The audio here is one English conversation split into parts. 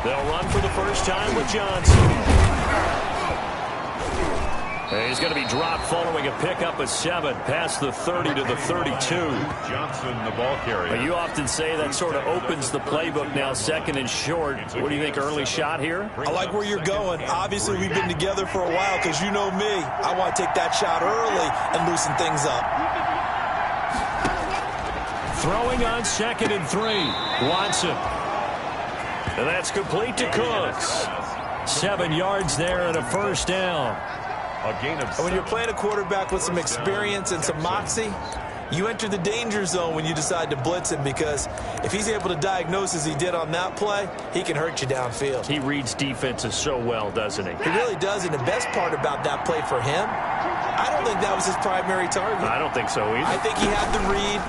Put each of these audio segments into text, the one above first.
They'll run for the first time with Johnson. And he's going to be dropped following a pickup of 7 past the 30 to the 32. Johnson, the ball carrier. But you often say that sort of opens the playbook now, second and short. What do you think, early shot here? I like where you're going. Obviously, we've been together for a while because you know me. I want to take that shot early and loosen things up. Throwing on 2nd and 3. Watson. And that's complete to Cooks. 7 yards there and a first down. A gain of 7. When you're playing a quarterback with some experience and some moxie, you enter the danger zone when you decide to blitz him, because if he's able to diagnose as he did on that play, he can hurt you downfield. He reads defenses so well, doesn't he? He really does, and the best part about that play for him, I don't think that was his primary target. I don't think so either. I think he had the read.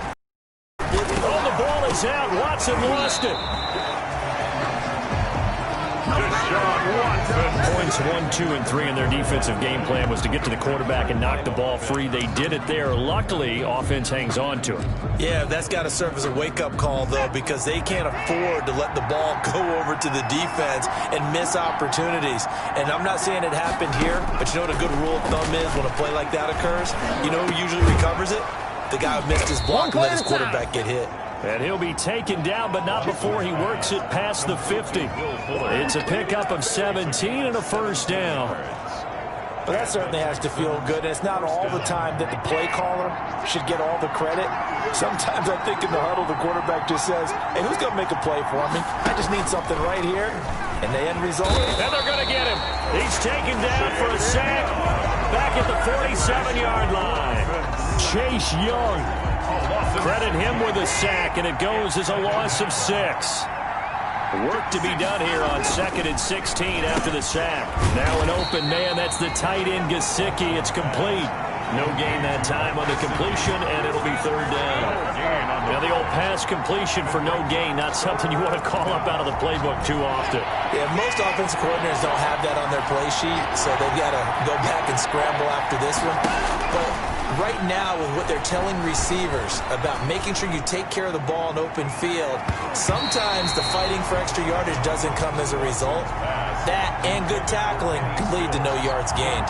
Oh, the ball is out. Watson lost it. Points 1, 2, and 3 in their defensive game plan was to get to the quarterback and knock the ball free. They did it there. Luckily, offense hangs on to it. Yeah, that's got to serve as a wake-up call, though, because they can't afford to let the ball go over to the defense and miss opportunities. And I'm not saying it happened here, but you know what a good rule of thumb is when a play like that occurs? You know who usually recovers it? The guy who missed his block and let his quarterback get hit. And he'll be taken down, but not before he works it past the 50. It's a pickup of 17 and a first down. But that certainly has to feel good. And it's not all the time that the play caller should get all the credit. Sometimes I think in the huddle, the quarterback just says, hey, who's going to make a play for me? I just need something right here. And the end result. And they're going to get him. He's taken down for a sack back at the 47-yard line. Chase Young. Credit him with a sack, and it goes as a loss of 6. Work to be done here on 2nd and 16 after the sack. Now an open man. That's the tight end, Gesicki. It's complete. No gain that time on the completion, and it'll be 3rd down. Now the old pass completion for no gain, not something you want to call up out of the playbook too often. Yeah, most offensive coordinators don't have that on their play sheet, so they've got to go back and scramble after this one. But right now, with what they're telling receivers about making sure you take care of the ball in open field, sometimes the fighting for extra yardage doesn't come as a result. That and good tackling could lead to no yards gained.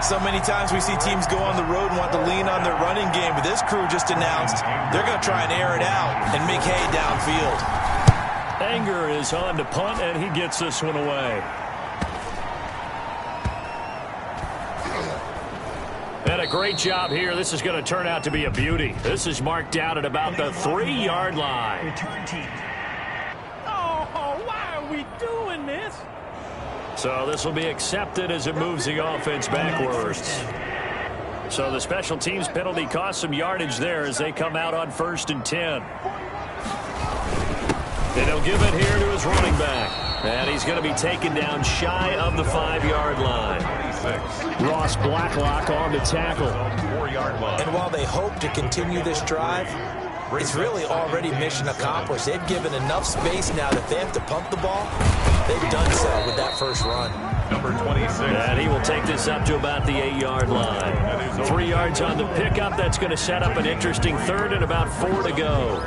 So many times we see teams go on the road and want to lean on their running game, but this crew just announced they're going to try and air it out and make hay downfield. Anger is on to punt, and he gets this one away. And a great job here. This is going to turn out to be a beauty. This is marked out at about the 3-yard line. Return team. Oh, why are we doing this? So this will be accepted as it moves the offense backwards. So the special teams penalty cost some yardage there as they come out on 1st and 10. And he'll give it here to his running back. And he's going to be taken down shy of the 5-yard line. Ross Blacklock on the tackle. 4-yard line. And while they hope to continue this drive, it's really already mission accomplished. They've given enough space now that they have to pump the ball. They've done so with that first run. Number 26. And he will take this up to about the 8-yard line. 3 yards on the pickup. That's going to set up an interesting 3rd and about 4 to go.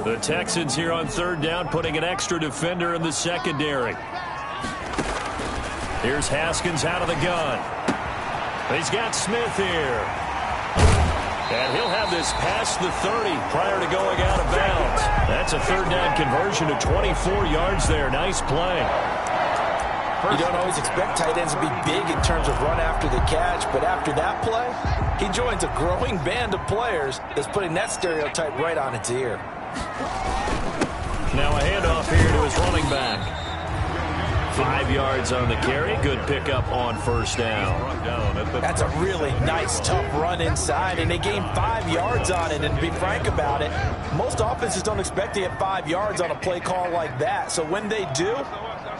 The Texans here on 3rd down, putting an extra defender in the secondary. Here's Haskins out of the gun. He's got Smith here. And he'll have this past the 30 prior to going out of bounds. That's a 3rd down conversion of 24 yards there. Nice play. You don't always expect tight ends to be big in terms of run after the catch, but after that play, he joins a growing band of players that's putting that stereotype right on its ear. Now a handoff here to his running back. 5 yards on the carry. Good pickup on 1st down. That's a really nice, tough run inside, and they gained 5 yards on it. And to be frank about it, most offenses don't expect to get 5 yards on a play call like that. So when they do,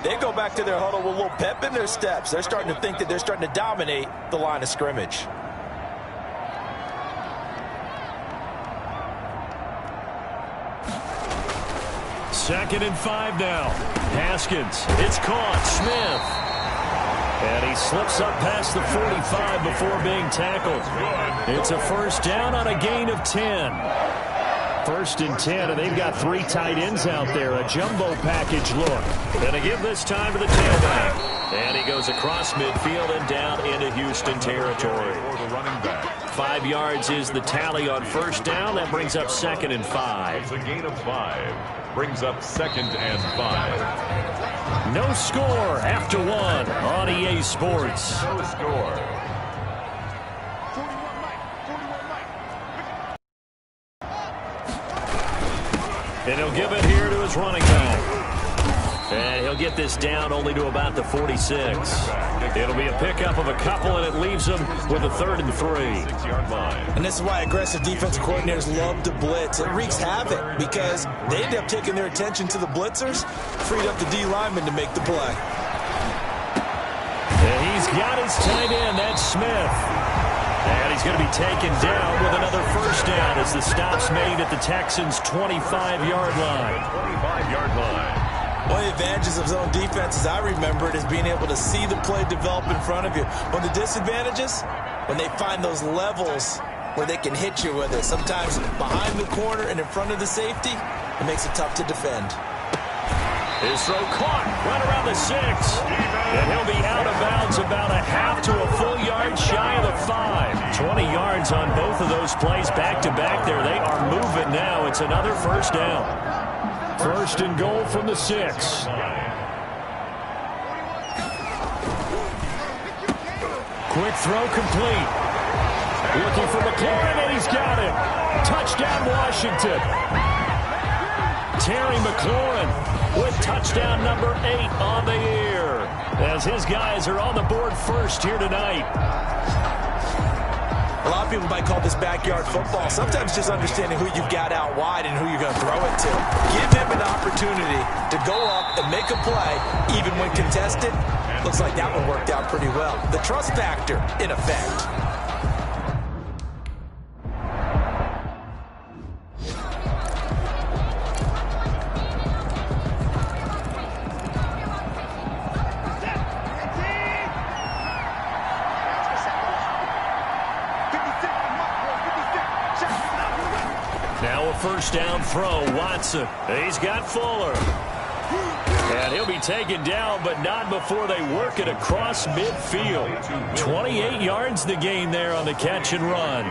they go back to their huddle with a little pep in their steps. They're starting to think that they're starting to dominate the line of scrimmage. Second and 5 now. Haskins. It's caught. Smith. And he slips up past the 45 before being tackled. It's a 1st down on a gain of 10. First and 10, and they've got 3 tight ends out there. A jumbo package look. Gonna give this time to the tailback. And he goes across midfield and down into Houston territory. For the running back. 5 yards is the tally on first down. That brings up 2nd and 5. It's a gain of 5. Brings up 2nd and 5. No score after 1 on EA Sports. No score. And he'll give it here to his running back. And he'll get this down only to about the 46. It'll be a pickup of a couple, and it leaves him with a 3rd and 3. 6-yard line. And this is why aggressive defensive coordinators love to blitz. It wreaks havoc because they end up taking their attention to the blitzers, freed up the D lineman to make the play. And he's got his tight end. That's Smith. And he's going to be taken down with another first down as the stop's made at the Texans' 25-yard line. 25-yard line. One of the advantages of zone defense, as I remember it, is being able to see the play develop in front of you. One of the disadvantages, when they find those levels where they can hit you with it, sometimes behind the corner and in front of the safety, it makes it tough to defend. His throw caught right around the 6. And he'll be out of bounds about a half to a full yard shy of the 5. 20 yards on both of those plays back-to-back there. They are moving now. It's another first down. First and goal from the 6. Quick throw complete. Looking for McLaurin, and he's got it. Touchdown, Washington. Terry McLaurin with touchdown number 8 on the year, as his guys are on the board first here tonight. A lot of people might call this backyard football. Sometimes just understanding who you've got out wide and who you're going to throw it to. Give him an opportunity to go up and make a play, even when contested. Looks like that one worked out pretty well. The trust factor in effect. Now a first down throw, Watson. He's got Fuller. And he'll be taken down, but not before they work it across midfield. 28 yards the gain there on the catch and run.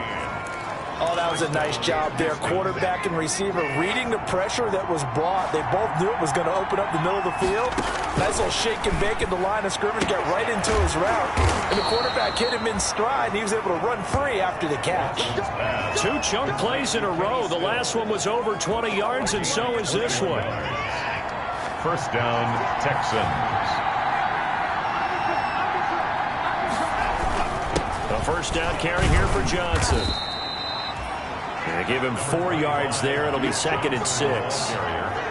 Oh, that was a nice job there. Quarterback and receiver reading the pressure that was brought. They both knew it was going to open up the middle of the field. Nice little shake and bake in the line of scrimmage, got right into his route. And the quarterback hit him in stride, and he was able to run free after the catch. 2 chunk plays in a row. The last one was over 20 yards, and so is this one. First down, Texans. A first down carry here for Johnson. They give him 4 yards there. It'll be 2nd and 6.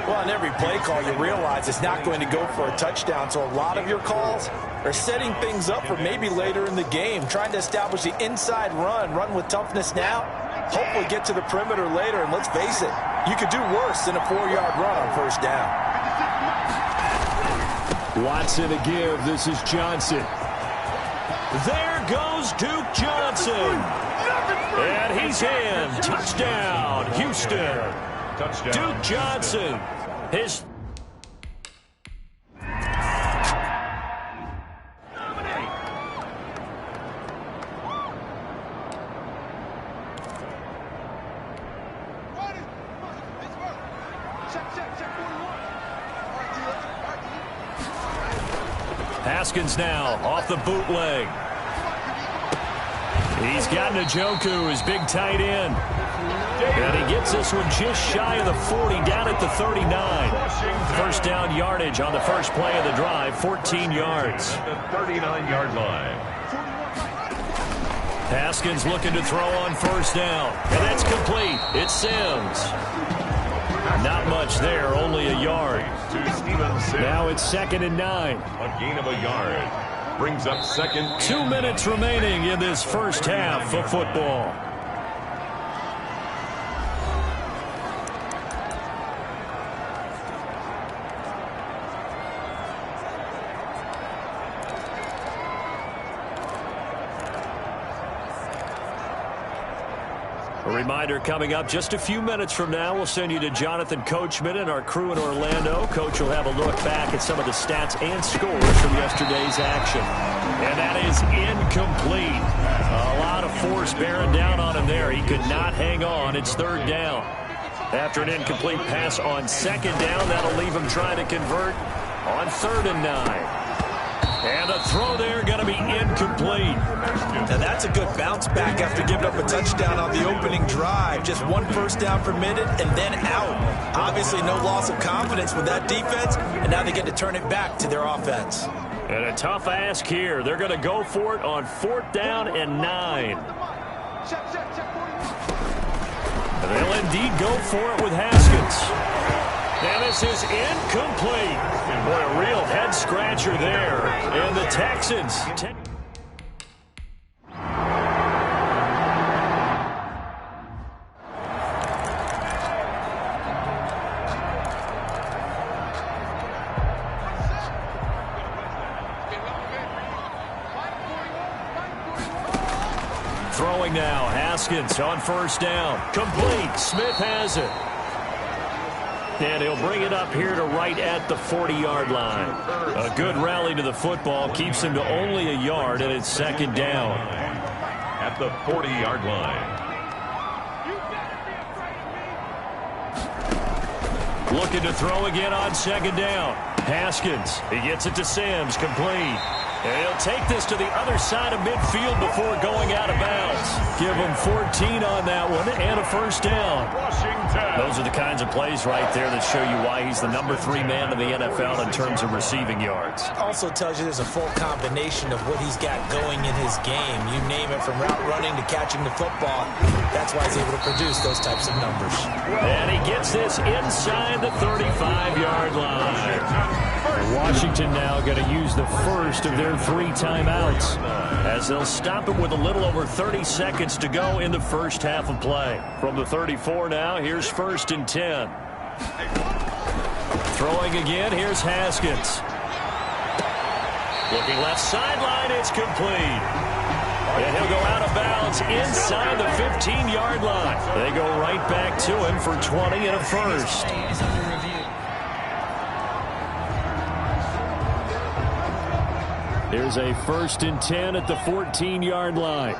Well, on every play call, you realize it's not going to go for a touchdown. So a lot of your calls are setting things up for maybe later in the game, trying to establish the inside run with toughness now, hopefully get to the perimeter later. And let's face it, you could do worse than a 4-yard run on first down. Watson to give. This is Johnson. There goes Duke Johnson. And he's in. Touchdown, Houston. Touchdown. Duke Johnson. His... Haskins now off the bootleg. He's got Njoku, his big tight end. And he gets this one just shy of the 40, down at the 39. First down yardage on the first play of the drive, 14 yards. The 39-yard line. Haskins looking to throw on first down. And that's complete. It's Sims. Not much there, only a yard. To Stevenson. Now it's 2nd and 9. A gain of a yard. Brings up 2nd. 2 minutes remaining in this first half of football. A reminder coming up just a few minutes from now, we'll send you to Jonathan Coachman and our crew in Orlando. Coach will have a look back at some of the stats and scores from yesterday's action. And that is incomplete. A lot of force bearing down on him there. He could not hang on. It's third down. After an incomplete pass on second down, that'll leave him trying to convert on 3rd and 9. And a throw there going to be incomplete. Now that's a good bounce back after giving up a touchdown on the opening drive. Just 1 first down permitted and then out. Obviously no loss of confidence with that defense, and now they get to turn it back to their offense. And a tough ask here. They're going to go for it on 4th down and 9. And they'll indeed go for it with Haskins. And this is incomplete. Boy, a real head-scratcher there. And the Texans... Throwing now, Haskins on 1st down. Complete. Smith has it. And he'll bring it up here to right at the 40-yard line. A good rally to the football keeps him to only a yard, and it's 2nd down. At the 40-yard line. Looking to throw again on 2nd down. Haskins, he gets it to Sims, complete. And he'll take this to the other side of midfield before going out of bounds. Give him 14 on that one and a 1st down. Those are the kinds of plays right there that show you why he's the number 3 man in the NFL in terms of receiving yards. Also tells you there's a full combination of what he's got going in his game. You name it, from route running to catching the football. That's why he's able to produce those types of numbers. And he gets this inside the 35-yard line. Washington now going to use the first of their 3 timeouts as they'll stop it with a little over 30 seconds to go in the first half of play. From the 34 now, here's 1st and 10. Throwing again, here's Haskins. Looking left sideline, it's complete. And he'll go out of bounds inside the 15-yard line. They go right back to him for 20 and a first. Here's a 1st and 10 at the 14-yard line.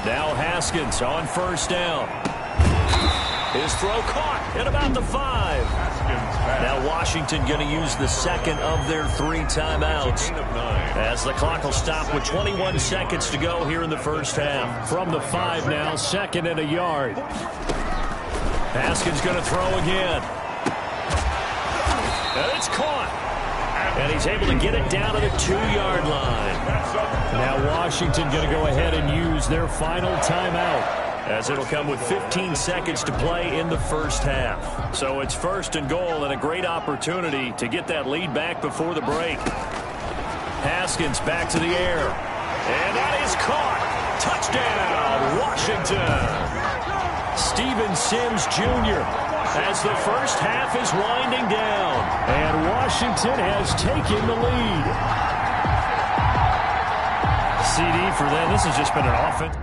Now Haskins on 1st down. His throw caught at about the 5. Now Washington going to use the 2nd of their 3 timeouts as the clock will stop with 21 seconds to go here in the first half. From the 5 now, 2nd and a yard. Haskins going to throw again. And it's caught. And he's able to get it down to the 2-yard line. Now Washington going to go ahead and use their final timeout, as it'll come with 15 seconds to play in the first half. So it's 1st and goal and a great opportunity to get that lead back before the break. Haskins back to the air. And that is caught. Touchdown, Washington. Steven Sims Jr. as the first half is winding down. And Washington has taken the lead. CD for them. This has just been an offense.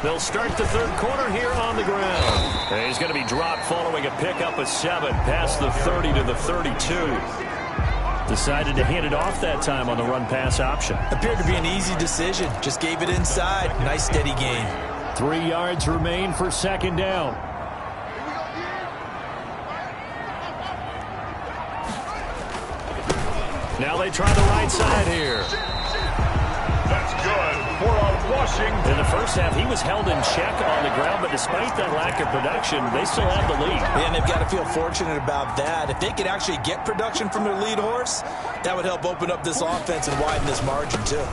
They'll start the 3rd quarter here on the ground. And he's going to be dropped following a pickup of 7 past the 30 to the 32. Decided to hand it off that time on the run-pass option. Appeared to be an easy decision. Just gave it inside. Nice steady gain. 3 yards remain for 2nd down. Now they try the right side here. That's good for Washington. In the first half, he was held in check on the ground, but despite that lack of production, they still have the lead. And they've got to feel fortunate about that. If they could actually get production from their lead horse, that would help open up this offense and widen this margin, too.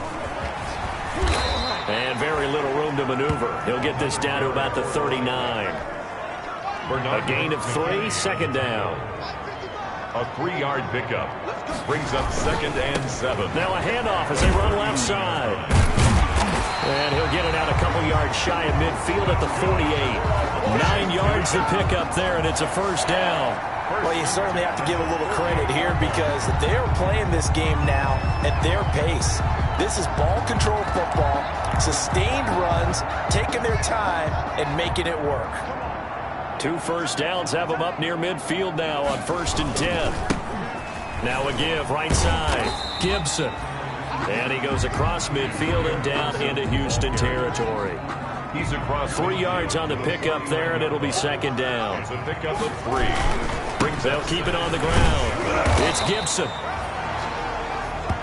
And very little room to maneuver. He'll get this down to about the 39. A gain of 3, 2nd down. A 3-yard pickup. Brings up 2nd and 7. Now a handoff as they run left side. And he'll get it out a couple yards shy of midfield at the 48. 9 yards to pick up there, and it's a first down. Well, you certainly have to give a little credit here because they're playing this game now at their pace. This is ball control football, sustained runs, taking their time, and making it work. 2 first downs have them up near midfield now on 1st and 10. Now a give right side. Gibson. And he goes across midfield and down into Houston territory. He's across 3 yards on the pickup there, and it'll be 2nd down. It's a pickup of 3. They'll keep it on the ground. It's Gibson.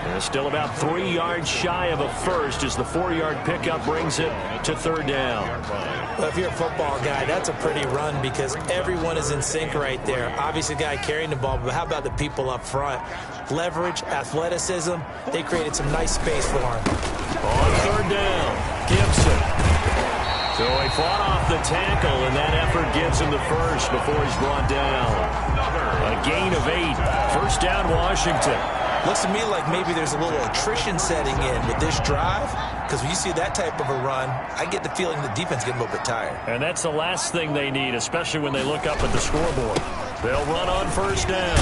And still about 3 yards shy of a first as the 4-yard pickup brings it to 3rd down. Well, if you're a football guy, that's a pretty run because everyone is in sync right there. Obviously, the guy carrying the ball, but how about the people up front? Leverage, athleticism, they created some nice space for him. On 3rd down, Gibson. So he fought off the tackle, and that effort gives him the first before he's brought down. A gain of 8. First down, Washington. Looks to me like maybe there's a little attrition setting in with this drive, because when you see that type of a run, I get the feeling the defense gets a little bit tired. And that's the last thing they need, especially when they look up at the scoreboard. They'll run on 1st down.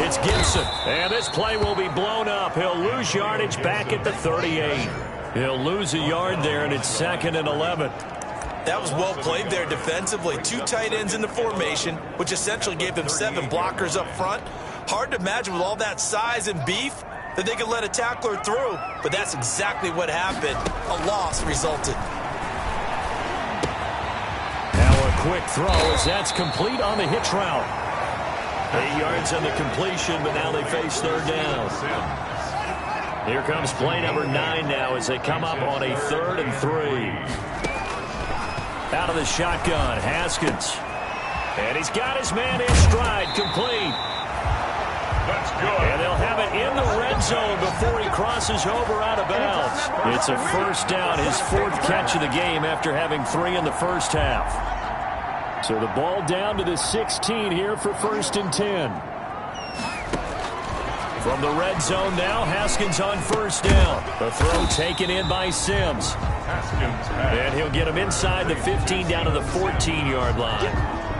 It's Gibson, and this play will be blown up. He'll lose yardage back at the 38. He'll lose a yard there, and it's 2nd and 11. That was well played there defensively. 2 tight ends in the formation, which essentially gave them 7 blockers up front. Hard to imagine with all that size and beef that they could let a tackler through, but that's exactly what happened. A loss resulted. Now a quick throw as that's complete on the hitch route. 8 yards on the completion, but now they face 3rd down. Here comes play number 9 now as they come up on a 3rd and 3. Out of the shotgun, Haskins. And he's got his man in stride, complete. That's good. And they'll have it in the red zone before he crosses over out of bounds. It's a first down, his 4th catch of the game after having 3 in the first half. So the ball down to the 16 here for 1st and 10. From the red zone now, Haskins on 1st down. The throw taken in by Sims. And he'll get him inside the 15 down to the 14-yard line.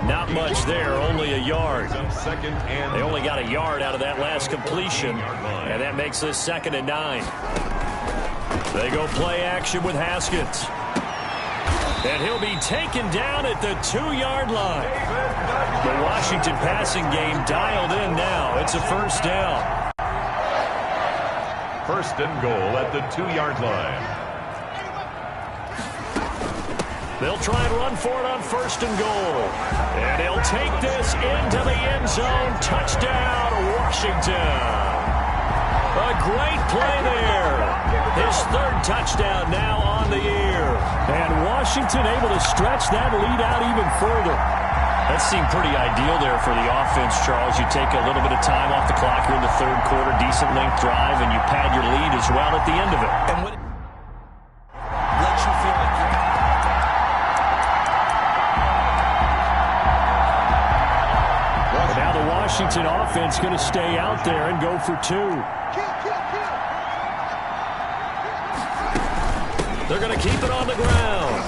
Not much there, only a yard. They only got a yard out of that last completion, and that makes this 2nd and 9. They go play action with Haskins. And he'll be taken down at the 2-yard line. The Washington passing game dialed in now. It's a first down. 1st and goal at the 2-yard line. They'll try and run for it on 1st and goal. And he'll take this into the end zone. Touchdown, Washington. A great play there. His 3rd touchdown now on the year. And Washington able to stretch that lead out even further. That seemed pretty ideal there for the offense, Charles. You take a little bit of time off the clock here in the 3rd quarter, decent length drive, and you pad your lead as well at the end of it. And what lets you feel like you're... Now the Washington offense going to stay out there and go for 2. They're going to keep it on the ground.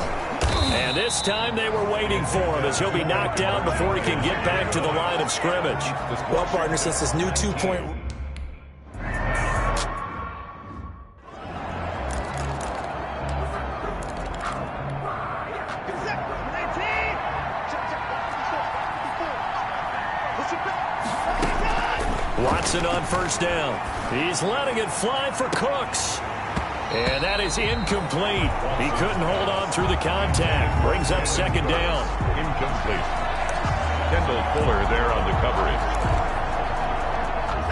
And this time they were waiting for him as he'll be knocked down before he can get back to the line of scrimmage. Well, partner, since this new 2-point... Watson on 1st down. He's letting it fly for Cooks. And that is incomplete. He couldn't hold on through the contact. Brings up 2nd down. Incomplete. Kendall Fuller there on the coverage.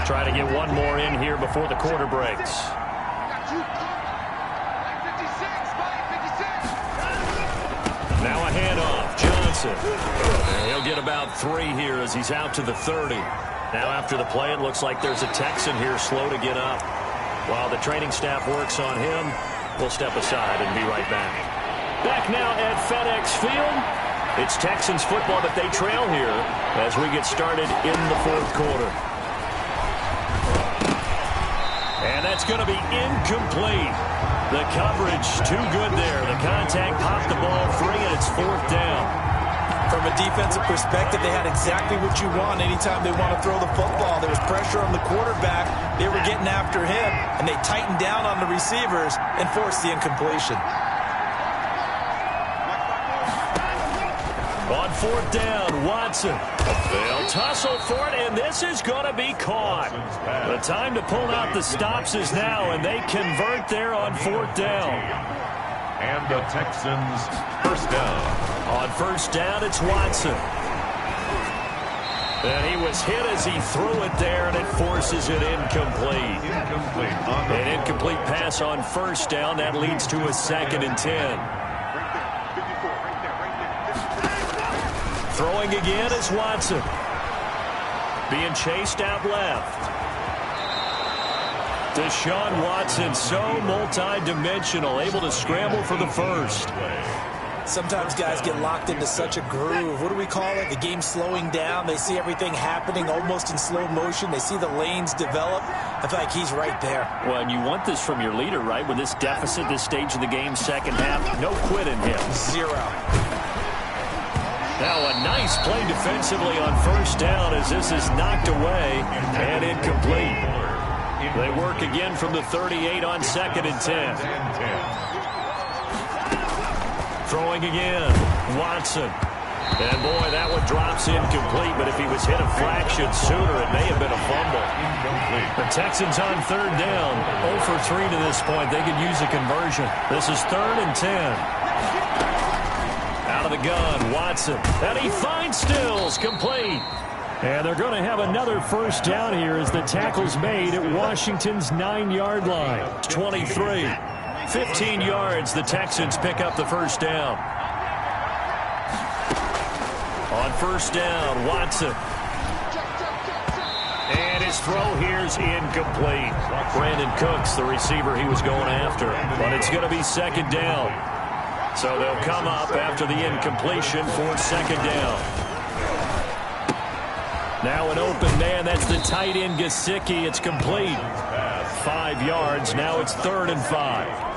Try to get one more in here before the quarter breaks. Now a handoff. Johnson. And he'll get about 3 here as he's out to the 30. Now after the play, it looks like there's a Texan here slow to get up. While the training staff works on him, we'll step aside and be right back. Back now at FedEx Field. It's Texans football, but they trail here as we get started in the 4th quarter. that's going to be incomplete. The coverage too good there. The contact popped the ball free, and it's 4th down. From a defensive perspective, they had exactly what you want anytime they want to throw the football. There was pressure on the quarterback. They were getting after him, and they tightened down on the receivers and forced the incompletion. On 4th down, Watson. They'll tussle for it, and this is going to be caught. The time to pull out the stops is now, and they convert there on 4th down. And the Texans first down. On 1st down, it's Watson. And he was hit as he threw it there, and it forces it incomplete. An incomplete pass on 1st down. That leads to a 2nd and 10. Throwing again is Watson. Being chased out left. Deshaun Watson, so multi-dimensional, able to scramble for the first. Sometimes guys get locked into such a groove. What do we call it? The game slowing down. They see everything happening almost in slow motion. They see the lanes develop. I feel like he's right there. Well, and you want this from your leader, right? With this deficit, this stage of the game, second half, no quit in him. 0. Now a nice play defensively on 1st down as this is knocked away and incomplete. They work again from the 38 on 2nd and 10. Throwing again, Watson. And boy, that one drops incomplete, but if he was hit a fraction sooner, it may have been a fumble. The Texans on 3rd down, 0 for 3 to this point. They could use a conversion. This is 3rd and 10. Out of the gun, Watson. And he finds Stills, complete. And they're going to have another 1st down here as the tackle's made at Washington's 9-yard line. 23. 15 yards, the Texans pick up the 1st down. On 1st down, Watson. And his throw here's incomplete. Brandon Cooks, the receiver he was going after. But it's going to be 2nd down. So they'll come up after the incompletion for 2nd down. Now an open man. That's the tight end, Gesicki. It's complete. 5 yards. Now it's 3rd and 5.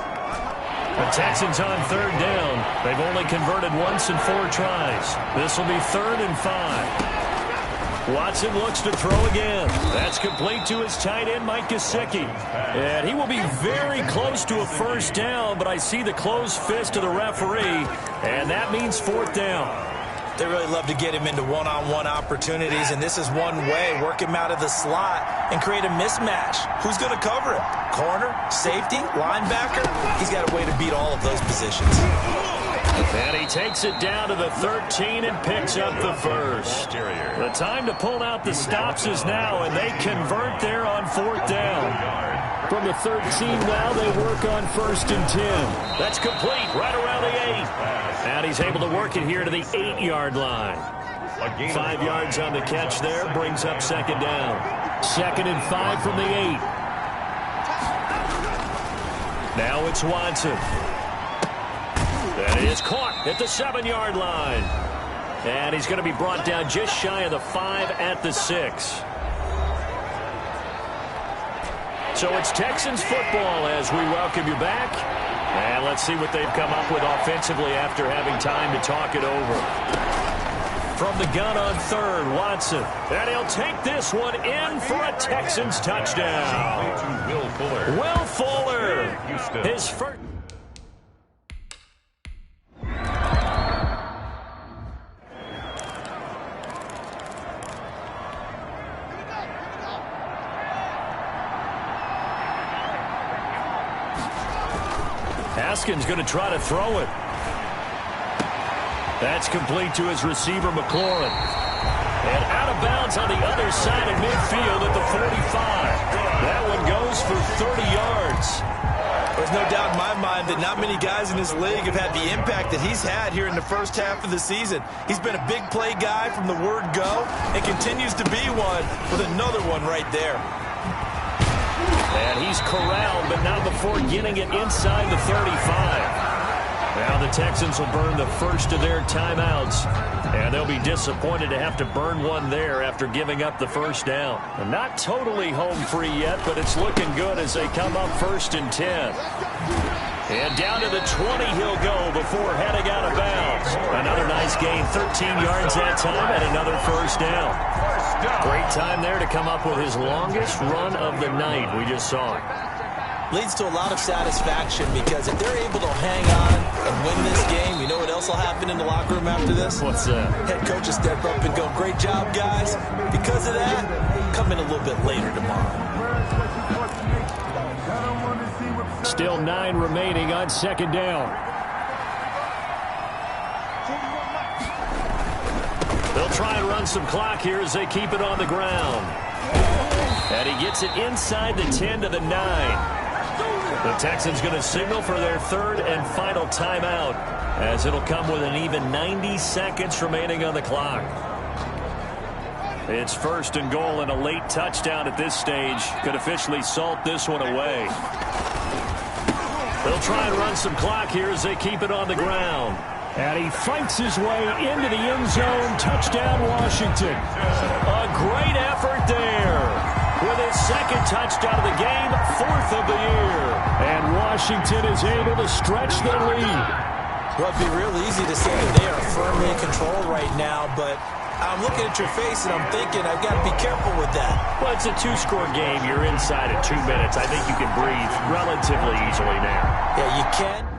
The Texans on 3rd down. They've only converted once in 4 tries. This will be 3rd and 5. Watson looks to throw again. That's complete to his tight end, Mike Gesicki. And he will be very close to a 1st down, but I see the closed fist of the referee, and that means 4th down. They really love to get him into one-on-one opportunities, and this is one way. Work him out of the slot and create a mismatch. Who's going to cover him? Corner, safety, linebacker? He's got a way to beat all of those positions. And he takes it down to the 13 and picks up the 1st. The time to pull out the stops is now, and they convert there on 4th down. From the 13 now, they work on 1st and 10. That's complete right around the 8. And he's able to work it here to the 8-yard line. 5 yards on the catch there, brings up 2nd down. 2nd and 5 from the 8. Now it's Watson. That is caught at the 7-yard line. And he's going to be brought down just shy of the 5 at the 6. So it's Texans football as we welcome you back. And let's see what they've come up with offensively after having time to talk it over. From the gun on 3rd, Watson. And he'll take this one in for a Texans touchdown. Will Fuller. His first. Haskins going to try to throw it. That's complete to his receiver, McLaurin. And out of bounds on the other side of midfield at the 45. That one goes for 30 yards. There's no doubt in my mind that not many guys in this league have had the impact that he's had here in the first half of the season. He's been a big play guy from the word go and continues to be one with another one right there. And he's corralled, but not before getting it inside the 35. Now the Texans will burn the first of their timeouts, and they'll be disappointed to have to burn one there after giving up the first down. And not totally home free yet, but it's looking good as they come up 1st and 10. And down to the 20 he'll go before heading out of bounds. Another nice gain, 13 yards that time, and another first down. Great time there to come up with his longest run of the night. We just saw it. Leads to a lot of satisfaction because if they're able to hang on and win this game, you know what else will happen in the locker room after this? What's that? Head coach will step up and go, great job, guys. Because of that, come in a little bit later tomorrow. Still 9 remaining on 2nd down. They'll try and run some clock here as they keep it on the ground. And he gets it inside the 10 to the 9. The Texans going to signal for their 3rd and final timeout, as it'll come with an even 90 seconds remaining on the clock. It's 1st and goal, and a late touchdown at this stage could officially salt this one away. They'll try and run some clock here as they keep it on the ground. And he fights his way into the end zone. Touchdown, Washington. A great effort there. With his 2nd touchdown of the game, 4th of the year. And Washington is able to stretch their lead. Well, it'd be real easy to say that they are firmly in control right now, but I'm looking at your face and I'm thinking I've got to be careful with that. Well, it's a 2-score game. You're inside at 2 minutes. I think you can breathe relatively easily now. Yeah, you can.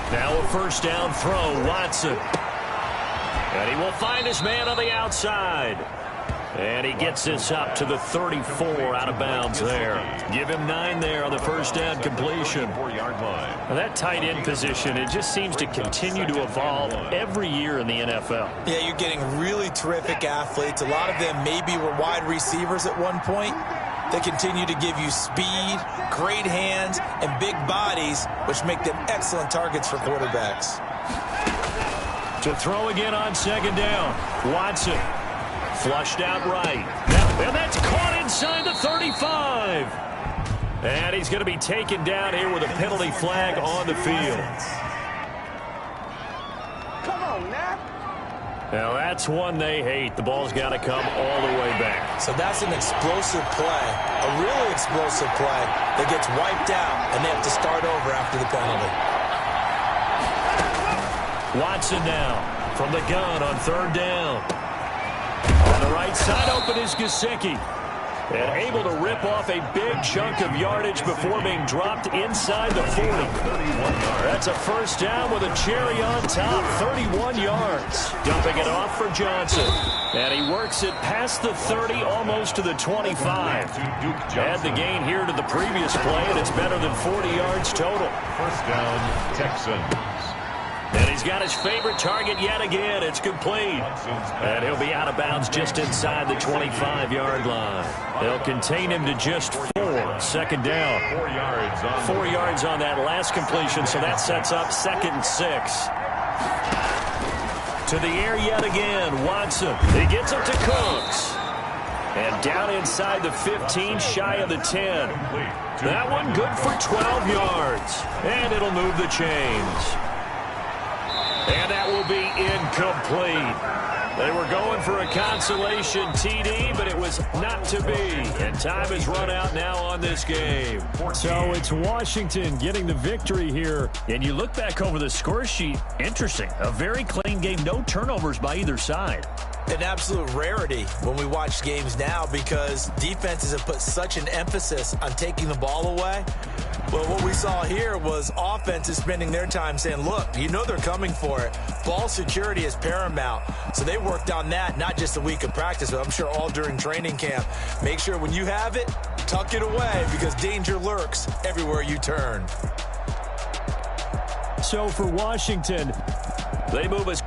Now a 1st down throw, Watson. And he will find his man on the outside. And he gets this up to the 34 out of bounds there. Give him 9 there on the 1st down completion. 4-yard line. Now that tight end position, it just seems to continue to evolve every year in the NFL. Yeah, you're getting really terrific athletes. A lot of them maybe were wide receivers at one point. They continue to give you speed, great hands, and big bodies, which make them excellent targets for quarterbacks. To throw again on 2nd down. Watson. Flushed out right. And that's caught inside the 35. And he's going to be taken down here with a penalty flag on the field. Come on, Nat. Now that's one they hate. The ball's got to come all the way back. So that's an explosive play, a really explosive play that gets wiped out, and they have to start over after the penalty. Watson now from the gun on 3rd down. On the right side open is Gesicki. And able to rip off a big chunk of yardage before being dropped inside the 40. That's a 1st down with a cherry on top, 31 yards. Dumping it off for Johnson. And he works it past the 30, almost to the 25. Add the gain here to the previous play, and it's better than 40 yards total. 1st down, Texans. And he's got his favorite target yet again. It's complete. And he'll be out of bounds just inside the 25-yard line. They'll contain him to just 4. 2nd down. 4 yards on 4 yards on that last completion, so that sets up 2nd and 6. To the air yet again, Watson. He gets it to Cooks. And down inside the 15, shy of the 10. That one good for 12 yards. And it'll move the chains. And that will be incomplete. They were going for a consolation TD, but it was not to be. And time has run out now on this game. So it's Washington getting the victory here. And you look back over the score sheet, interesting. A very clean game, no turnovers by either side. An absolute rarity when we watch games now because defenses have put such an emphasis on taking the ball away. Well, what we saw here was offenses spending their time saying, look, you know they're coming for it. Ball security is paramount. So they worked on that, not just a week of practice, but I'm sure all during training camp. Make sure when you have it, tuck it away because danger lurks everywhere you turn. So for Washington, they move us.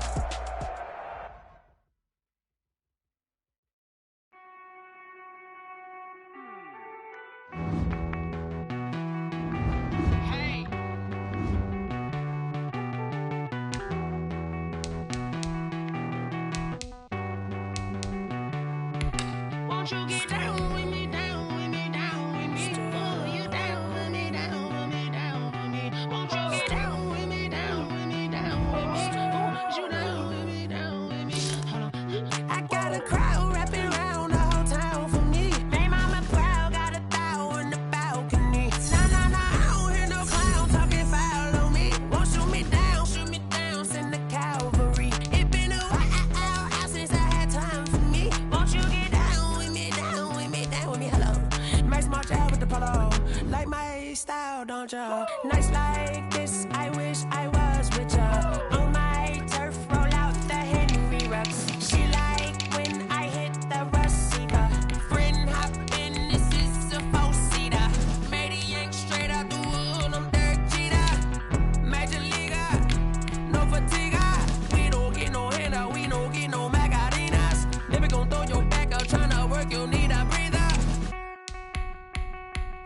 style, don't ya? Nights like this, I wish I was with ya. On my turf, roll out the Henry Rux. She like when I hit the receiver. Friend hop in, this is a four-seater. Made a yank straight out the wood, I'm Derek Jeter. Major leaguer, no fatigue. We don't get no handout, we don't get no Macarinas. Never gon' throw your back out, tryna work, you need a breather.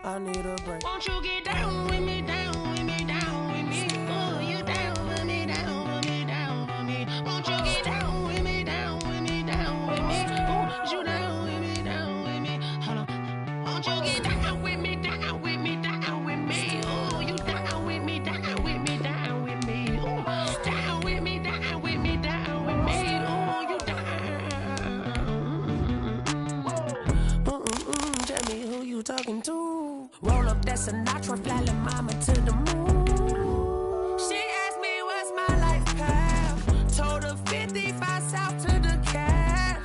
I need a break. Won't you get down with me, down with me, down with me? Oh, you down with me, down with me, down with me. Won't you get down with me, down with me, down with me? Oh, you down with me, down with me. Hold on. Won't you get down with me, down with me, down with me? Oh, you down with me, down with me, down with me. Oh, down with me, down with me, down with me. Oh, you down. Tell me who you talking to. Roll up that Sinatra, fly la mama to the moon. She asked me what's my life path. Told her 55 south to the cat.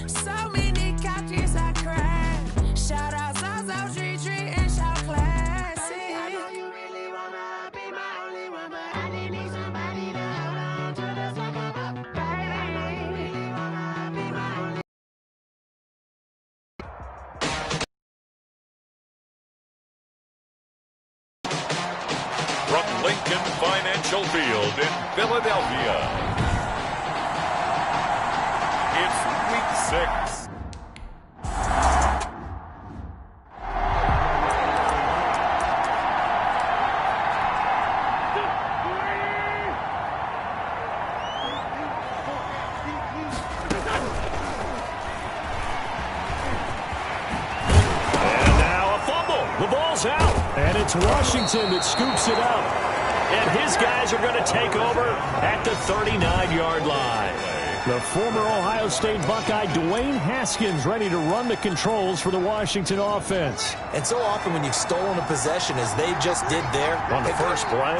So many couches I crashed. Shout out South Street and shout classic. I know you really wanna be my only one, but I didn't need somebody to hold on to the fuck up, baby. I know you really wanna be my only. From Lincoln Financial Field in Philadelphia, it's Week 6. And now a fumble. The ball's out. And it's Washington that scoops it up. And his guys are going to take over at the 39-yard line. The former Ohio State Buckeye Dwayne Haskins ready to run the controls for the Washington offense. And so often when you've stolen a possession, as they just did there, On the first play,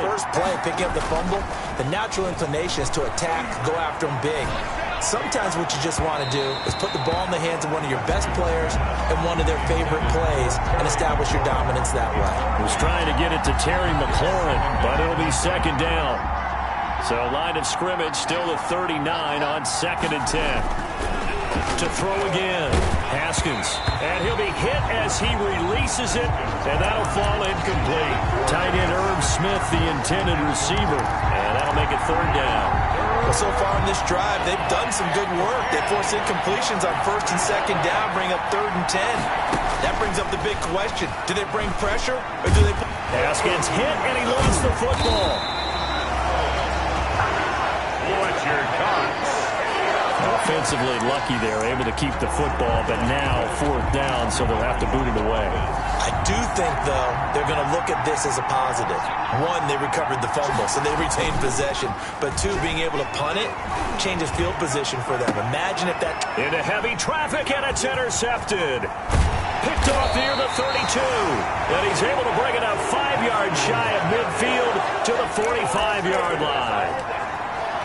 picking up the fumble, the natural inclination is to attack, go after them big. Sometimes what you just want to do is put the ball in the hands of one of your best players and one of their favorite plays and establish your dominance that way. Was trying to get it to Terry McLaurin, but it'll be second down. So line of scrimmage still at 39 on 2nd and 10. To throw again, Haskins. And he'll be hit as he releases it, and that'll fall incomplete. Tight end Herb Smith, the intended receiver, and that'll make it third down. Well, so far in this drive, they've done some good work. They force incompletions on 1st and 2nd down, bring up 3rd and 10. That brings up the big question. Do they bring pressure, or do they... Haskins hit, and he lost the football. What's your thoughts? Offensively lucky they're able to keep the football, but now 4th down, so they'll have to boot it away. I do think, though, they're going to look at this as a positive. One, they recovered the fumble, so they retained possession. But two, being able to punt it changes field position for them. Imagine if that... Into heavy traffic, and it's intercepted. Picked off near the 32. And he's able to bring it up 5 yards shy of midfield to the 45-yard line.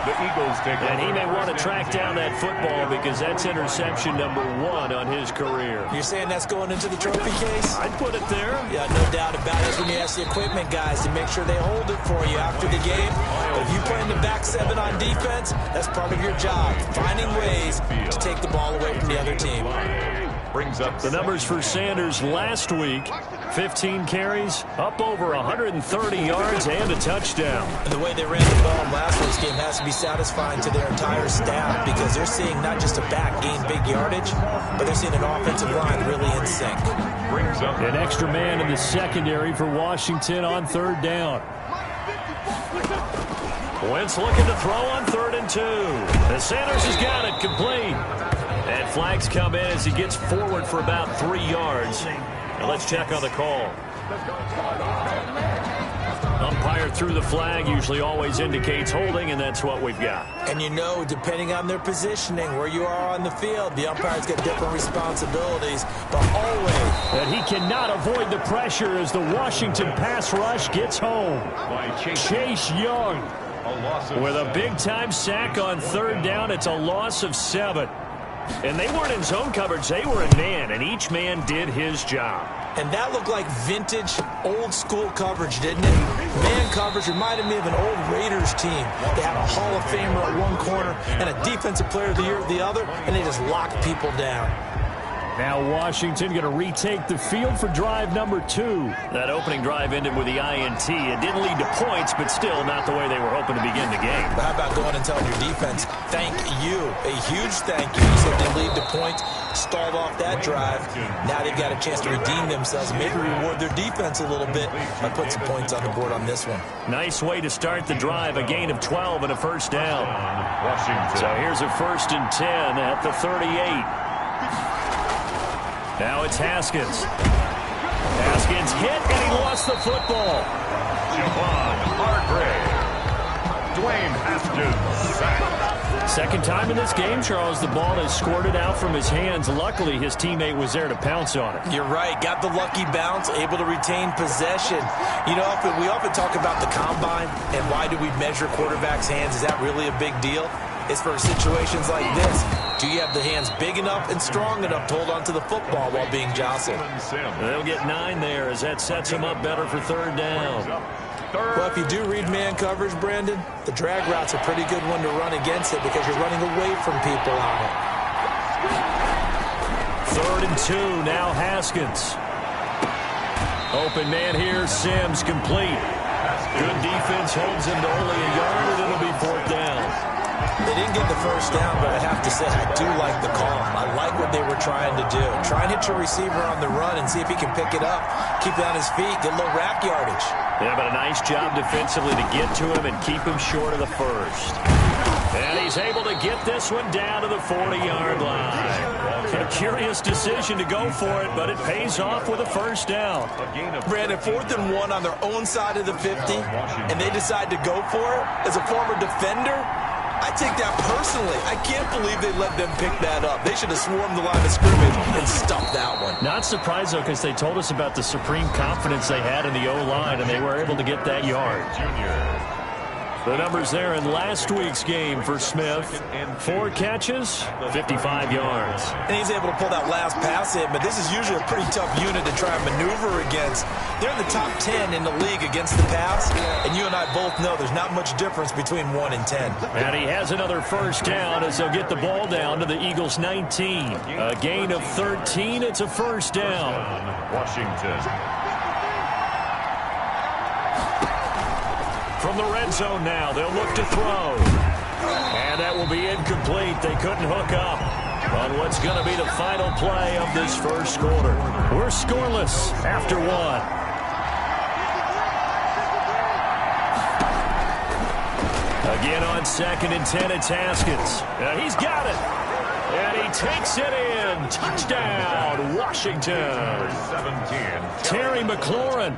The Eagles take And he over may want to first track and down 10. that football because that's interception number 1 on his career. You're saying that's going into the trophy case? I'd put it there. Yeah, no doubt about it. When you ask the equipment guys to make sure they hold it for you after the game. But if you play in the back 7 on defense, that's part of your job. Finding ways to take the ball away from the other team. Brings up The numbers for Sanders last week, 15 carries, up over 130 yards, and a touchdown. And the way they ran the ball in last week's game has to be satisfying to their entire staff because they're seeing not just a back gain big yardage, but they're seeing an offensive line really in sync. brings up An extra man in the secondary for Washington on 3rd down. Wentz looking to throw on 3rd and 2. And Sanders has got it complete. And flags come in as he gets forward for about 3 yards. And let's check on the call. Umpire threw the flag, usually always indicates holding, and that's what we've got. And you know, depending on their positioning, where you are on the field, the umpire's got different responsibilities, but always. And he cannot avoid the pressure as the Washington pass rush gets home. Chase Young with a big-time sack on 3rd down. It's a loss of 7. And they weren't in zone coverage. They were in man, and each man did his job. And that looked like vintage, old-school coverage, didn't it? Man coverage reminded me of an old Raiders team. They had a Hall of Famer at one corner and a Defensive Player of the Year at the other, and they just locked people down. Now Washington going to retake the field for drive number 2. That opening drive ended with the INT. It didn't lead to points, but still not the way they were hoping to begin the game. But how about going and telling your defense, thank you, a huge thank you. You said they lead to points, stalled off that drive. Now they've got a chance to redeem themselves and maybe reward their defense a little bit by putting some points on the board on this one. Nice way to start the drive, a gain of 12 and a first down. Washington. So here's a 1st and 10 at the 38. Now it's Haskins. Haskins hit, and he lost the football. Javon Hargrave. Dwayne Haskins sacked. Second time in this game, Charles, the ball has squirted out from his hands. Luckily, his teammate was there to pounce on it. You're right. Got the lucky bounce, able to retain possession. You know, we often talk about the combine and why do we measure quarterbacks' hands. Is that really a big deal? It's for situations like this. Do you have the hands big enough and strong enough to hold on to the football while being jostled? They'll get 9 there as that sets him up better for 3rd down. Well, if you do read man coverage, Brandon, the drag route's a pretty good one to run against it because you're running away from people on it. 3rd and 2, now Haskins. Open man here, Sims complete. Good defense holds him to only a yard, and it'll be 4th down. They didn't get the first down, but I have to say I do like the call. I like what they were trying to do. Try and hit your receiver on the run and see if he can pick it up, keep it on his feet, get a little rack yardage. Yeah, but a nice job defensively to get to him and keep him short of the first. And he's able to get this one down to the 40-yard line. A curious decision to go for it, but it pays off with a 1st down. Brandon, 4th and 1 on their own side of the 50, and they decide to go for it as a former defender. I take that personally. I can't believe they let them pick that up. They should have swarmed the line of scrimmage and stuffed that one. Not surprised, though, because they told us about the supreme confidence they had in the O-line, and they were able to get that yard. The numbers there in last week's game for Smith. 4 catches, 55 yards. And he's able to pull that last pass in, but this is usually a pretty tough unit to try and maneuver against. They're in the top 10 in the league against the pass, and you and I both know there's not much difference between 1 and 10. And he has another 1st down as they'll get the ball down to the Eagles' 19. A gain of 13, it's a 1st down. Washington. From the red zone now, they'll look to throw. And that will be incomplete. They couldn't hook up on what's going to be the final play of this first quarter. We're scoreless after 1. Again on 2nd and 10, it's Haskins. He's got it. And he takes it in. Touchdown, Washington. 17. Terry McLaurin.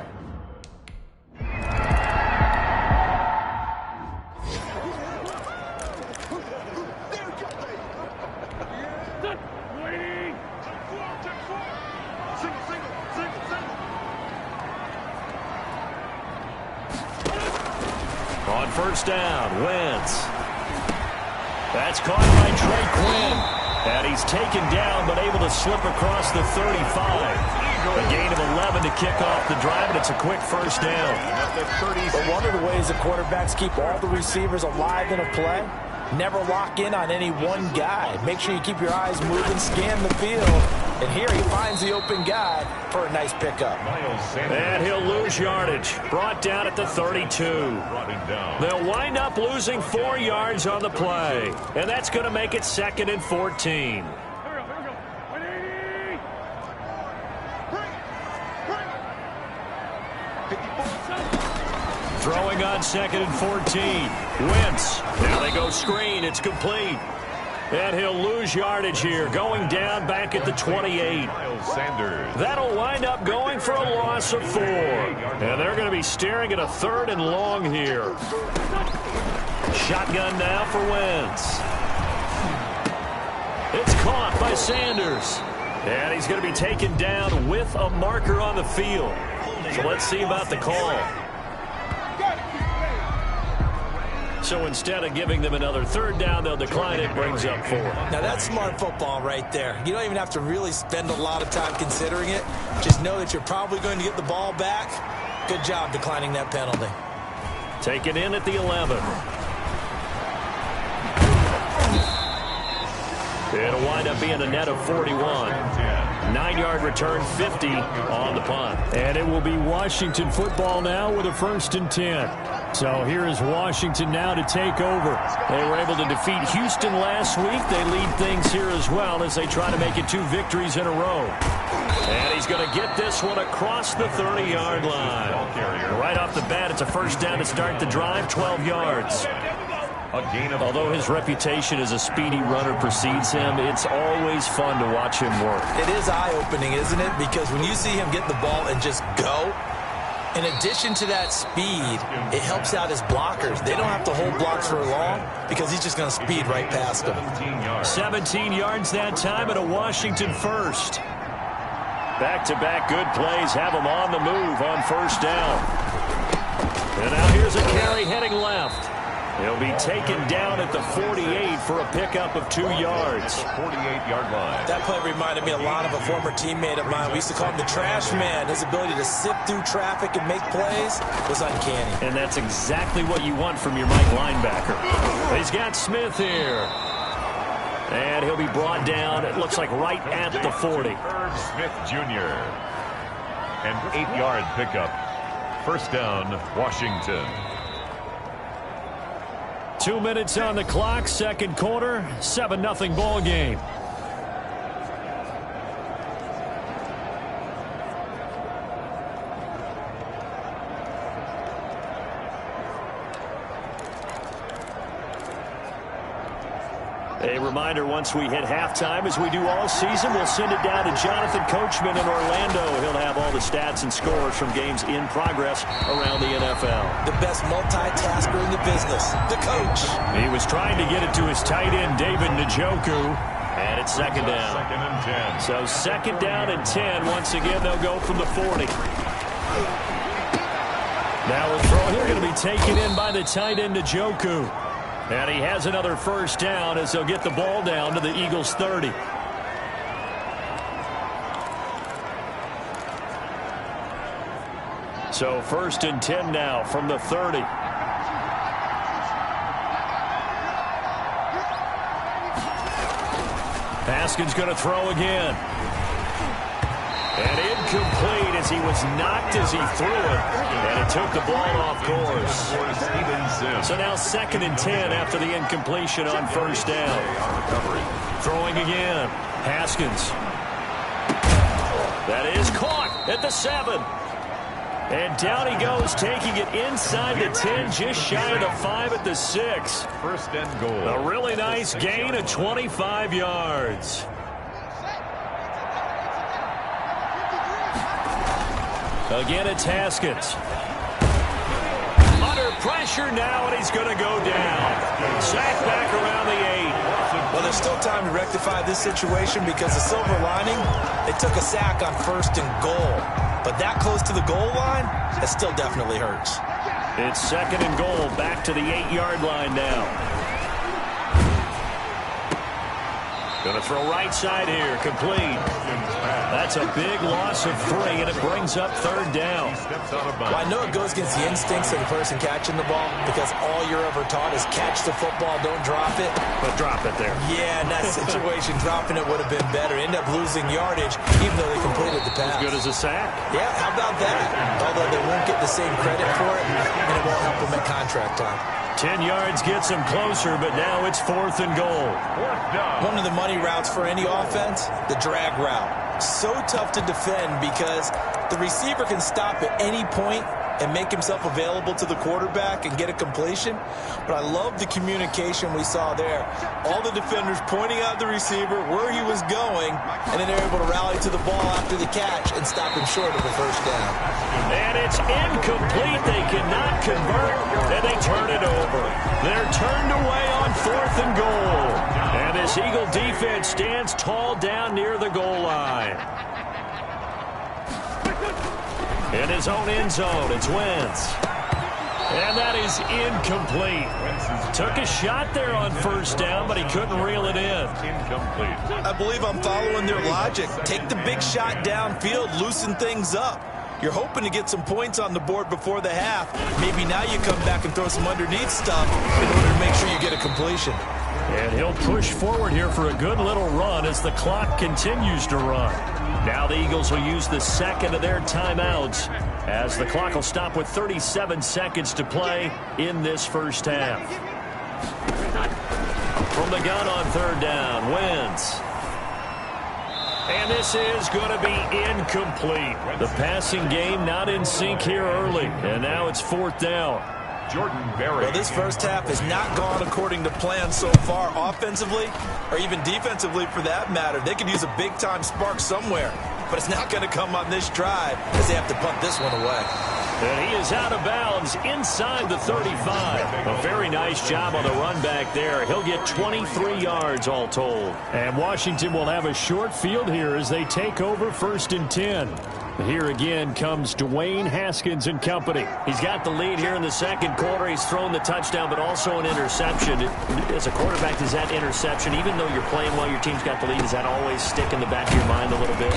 On 1st down, Wentz. That's caught by Trey Quinn. And he's taken down, but able to slip across the 35. A gain of 11 to kick off the drive, and it's a quick 1st down. But one of the ways the quarterbacks keep all the receivers alive in a play, never lock in on any one guy. Make sure you keep your eyes moving, scan the field. And here he finds the open guy for a nice pickup. And he'll lose yardage. Brought down at the 32. They'll wind up losing 4 yards on the play. And that's going to make it 2nd and 14. Throwing on 2nd and 14. Wentz. Now they go screen. It's complete. And he'll lose yardage here, going down back at the 28. That'll wind up going for a loss of 4. And they're going to be staring at a 3rd and long here. Shotgun now for Wentz. It's caught by Sanders. And he's going to be taken down with a marker on the field. So let's see about the call. So instead of giving them another third down, they'll decline it. Brings up 4. Now, that's smart football right there. You don't even have to really spend a lot of time considering it. Just know that you're probably going to get the ball back. Good job declining that penalty. Taken in at the 11. It'll wind up being a net of 41. 9-yard return, 50 on the punt. And it will be Washington football now with a 1st and 10. So here is Washington now to take over. They were able to defeat Houston last week. They lead things here as well as they try to make it 2 victories in a row. And he's going to get this one across the 30-yard line. Right off the bat, it's a 1st down to start the drive, 12 yards. Although his reputation as a speedy runner precedes him, it's always fun to watch him work. It is eye-opening, isn't it? Because when you see him get the ball and just go, in addition to that speed, it helps out his blockers. They don't have to hold blocks for long because he's just going to speed right past them. 17 yards that time and a Washington 1st. Back-to-back good plays have him on the move on 1st down. And now here's a carry heading left. He'll be taken down at the 48 for a pickup of 2 yards. 48-yard line. That play reminded me a lot of a former teammate of mine. We used to call him the trash man. His ability to sift through traffic and make plays was uncanny. And that's exactly what you want from your Mike linebacker. He's got Smith here. And he'll be brought down, it looks like right at the 40. Irv Smith Jr. An 8-yard pickup. 1st down, Washington. 2 minutes on the clock, 2nd quarter, 7-0 ball game. A reminder, once we hit halftime, as we do all season, we'll send it down to Jonathan Coachman in Orlando. He'll have all the stats and scores from games in progress around the NFL. The best multitasker in the business, the coach. He was trying to get it to his tight end, David Njoku. And it's 2nd down. 2nd and 10. So 2nd down and 10. Once again, they'll go from the 40. Now a throw here going to be taken in by the tight end, Njoku. And he has another 1st down as they'll get the ball down to the Eagles' 30. So 1st and 10 now from the 30. Haskins going to throw again. And incomplete as he was knocked as he threw it. And it took the ball off course. So now 2nd and 10 after the incompletion on 1st down. Throwing again. Haskins. That is caught at the 7. And down he goes, taking it inside the 10, just shy of the 5 at the 6. 1st and goal. A really nice gain of 25 yards. Again, it's Haskins. Under pressure now, and he's going to go down. Sack back around the 8. Well, there's still time to rectify this situation because the silver lining, they took a sack on 1st and goal. But that close to the goal line, that still definitely hurts. It's 2nd and goal, back to the 8-yard line now. Going to throw right side here, complete. That's a big loss of 3, and it brings up 3rd down. Well, I know it goes against the instincts of the person catching the ball because all you're ever taught is catch the football, don't drop it. But drop it there. Yeah, in that situation, dropping it would have been better. End up losing yardage, even though they completed the pass. As good as a sack. Yeah, how about that? Although they won't get the same credit for it, and it won't help them at contract time. 10 yards gets them closer, but now it's 4th and goal. One of the money routes for any offense, the drag route. So tough to defend because the receiver can stop at any point and make himself available to the quarterback and get a completion. But I love the communication we saw there. All the defenders pointing out the receiver, where he was going, and then they're able to rally to the ball after the catch and stop him short of a 1st down. And it's incomplete. They cannot convert, and they turn it over. They're turned away on 4th and goal. And this Eagle defense stands tall down near the goal line. In his own end zone, it's Wentz. And that is incomplete. Took a shot there on first down, but he couldn't reel it in. Incomplete. I believe I'm following their logic. Take the big shot downfield, loosen things up. You're hoping to get some points on the board before the half. Maybe now you come back and throw some underneath stuff in order to make sure you get a completion. And he'll push forward here for a good little run as the clock continues to run. Now the Eagles will use the second of their timeouts as the clock will stop with 37 seconds to play in this first half. From the gun on third down, Wentz. And this is going to be incomplete. The passing game not in sync here early, and now it's fourth down. Jordan Berry. Well, this first half has not gone according to plan so far offensively or even defensively for that matter. They could use a big-time spark somewhere, but it's not going to come on this drive as they have to punt this one away. And he is out of bounds inside the 35. A very nice job on the run back there. He'll get 23 yards all told. And Washington will have a short field here as they take over first and 10. Here again comes Dwayne Haskins and company. He's got the lead here in the second quarter. He's thrown the touchdown, but also an interception. As a quarterback, does that interception, even though you're playing while your team's got the lead, does that always stick in the back of your mind a little bit?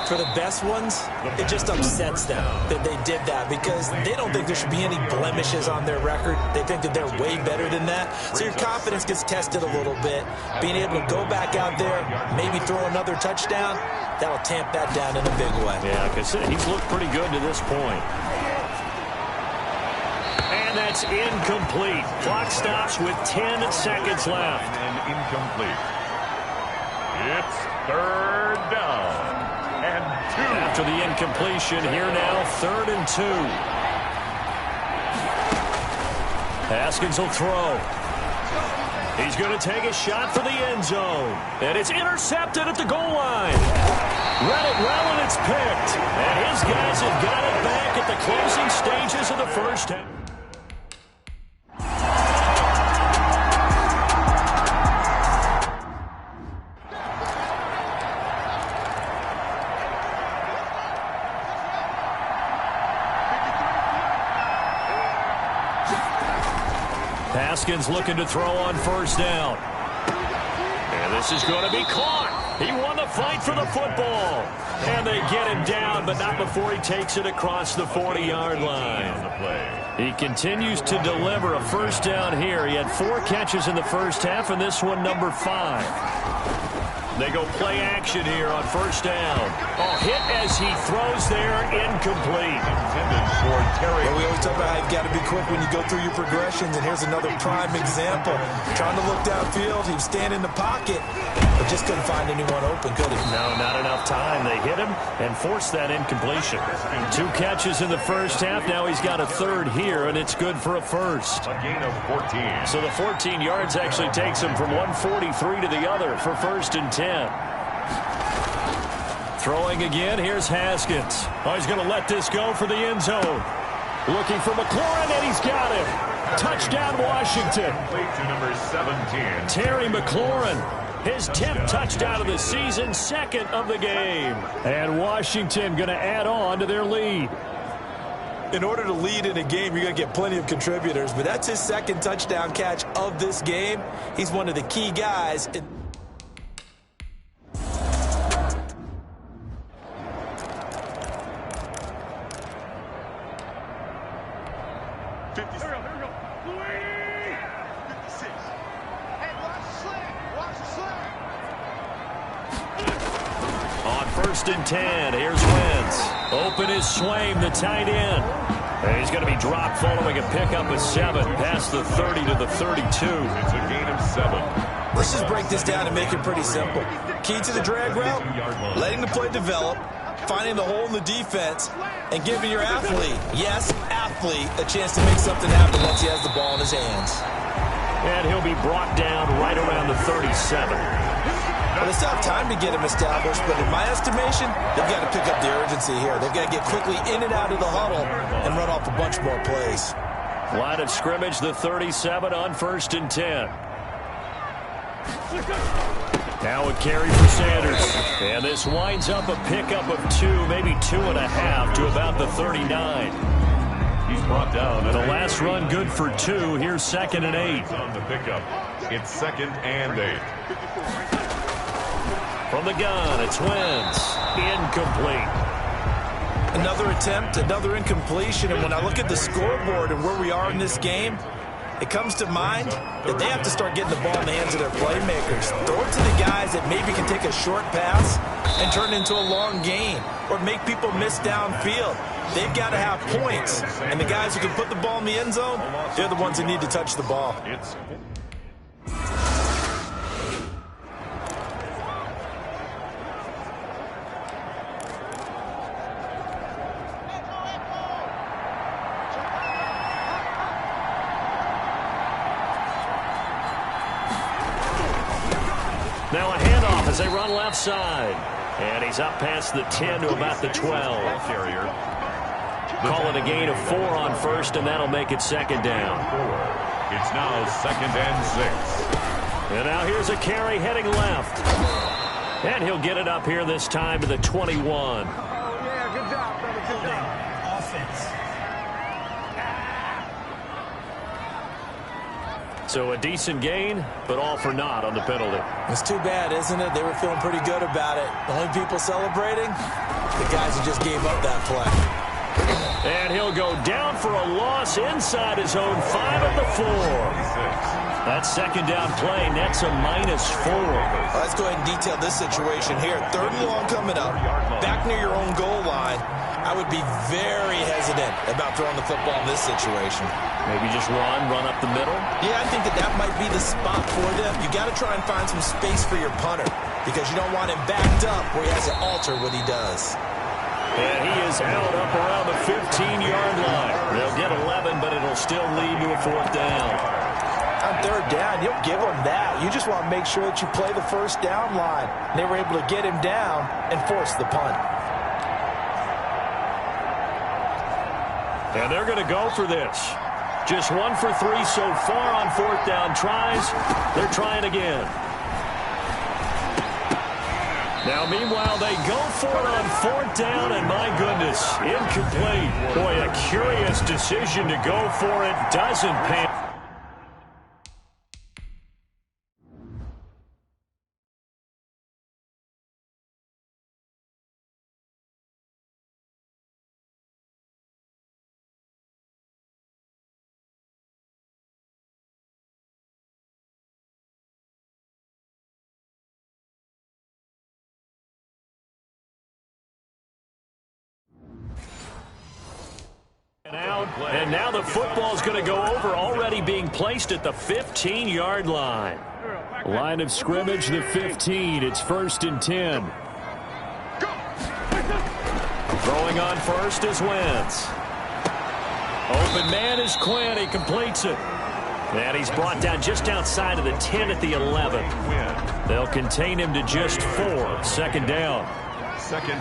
For the best ones, it just upsets them that they did that because they don't think there should be any blemishes on their record. They think that they're way better than that. So your confidence gets tested a little bit. Being able to go back out there, maybe throw another touchdown, that'll tamp that down in a big way. Yeah, like I said, he's looked pretty good to this point. And that's incomplete. Clock stops with 10 seconds left. And incomplete. It's third down. And 2. After the incompletion, here now, 3rd and 2. Haskins will throw. He's going to take a shot for the end zone. And it's intercepted at the goal line. Read it well, and it's picked. And his guys have got it back at the closing stages of the first half. Haskins looking to throw on first down. And this is going to be caught. He won the fight for the football. And they get him down, but not before he takes it across the 40-yard line. He continues to deliver a first down here. He had 4 catches in the first half, and this one number 5. They go play action here on first down. Oh, hit as he throws there, incomplete. Intended for Terry. Well, we always talk about how you've got to be quick when you go through your progressions, and here's another prime example. Trying to look downfield, he was standing in the pocket, but just couldn't find anyone open, could he? No, not enough time. They hit him and forced that incompletion. 2 catches in the first half. Now he's got a 3rd here, and it's good for a first. A gain of 14. So the 14 yards actually takes him from 143 to the other for first and 10. Throwing again, here's Haskins. Oh, he's going to let this go for the end zone. Looking for McLaurin, and he's got him. Touchdown, Washington. Play to number 17. Terry McLaurin, his 10th touchdown of the season, 2nd of the game. And Washington going to add on to their lead. In order to lead in a game, you're going to get plenty of contributors, but that's his 2nd touchdown catch of this game. He's one of the key guys. On first and 10, here's Wentz. Open is Swaim, the tight end. And he's going to be dropped following a pickup of 7 past the 30 to the 32. It's a gain of 7. Let's just break this down and make it pretty simple. Key to the drag route, letting the play develop, finding the hole in the defense, and giving your athlete, yes, athlete, a chance to make something happen once he has the ball in his hands. And he'll be brought down right around the 37. Well, they still have time to get him established, but in my estimation, they've got to pick up the urgency here. They've got to get quickly in and out of the huddle and run off a bunch more plays. Line of scrimmage, the 37 on first and 10. Now a carry for Sanders. And this winds up a pickup of 2, maybe 2.5 to about the 39. He's brought down. The last run good for 2. Here's 2nd and 8. On the pickup. It's 2nd and 8. From the gun, it's Wentz. Incomplete. Another attempt, another incompletion, and when I look at the scoreboard and where we are in this game, it comes to mind that they have to start getting the ball in the hands of their playmakers. Throw it to the guys that maybe can take a short pass and turn it into a long gain or make people miss downfield. They've got to have points, and the guys who can put the ball in the end zone, they're the ones that need to touch the ball. Now a handoff as they run left side. And he's up past the 10 to about the 12. Carrier. Call it a gain of 4 on first, and that'll make it 2nd down. It's now 2nd and 6. And now here's a carry heading left. And he'll get it up here this time to the 21. Oh, yeah, good job, brother. Good job. Offense. So a decent gain, but all for naught on the penalty. It's too bad, isn't it? They were feeling pretty good about it. The only people celebrating, the guys who just gave up that play. And he'll go down for a loss inside his own 5 at the 4. That 2nd down play nets a -4. Let's go ahead and detail this situation here. 3rd and long coming up, back near your own goal line. I would be very hesitant about throwing the football in this situation. Maybe just run up the middle. Yeah, I think that might be the spot for them. You got to try and find some space for your punter because you don't want him backed up where he has to alter what he does. And he is out up around the 15-yard line. They'll get 11, but it'll still lead to a 4th down. On 3rd down, you'll give him that. You just want to make sure that you play the 1st down line. They were able to get him down and force the punt. And they're going to go for this. Just 1 for 3 so far on 4th down tries. They're trying again. Now, meanwhile, they go for it on 4th down, and my goodness, incomplete. Boy, a curious decision to go for it. Doesn't pan. And now the football's going to go over, already being placed at the 15-yard line. Line of scrimmage, the 15. It's 1st and 10. Throwing on first is Wentz. Open man is Quinn. He completes it. And he's brought down just outside of the 10 at the 11. They'll contain him to just 4. 2nd down.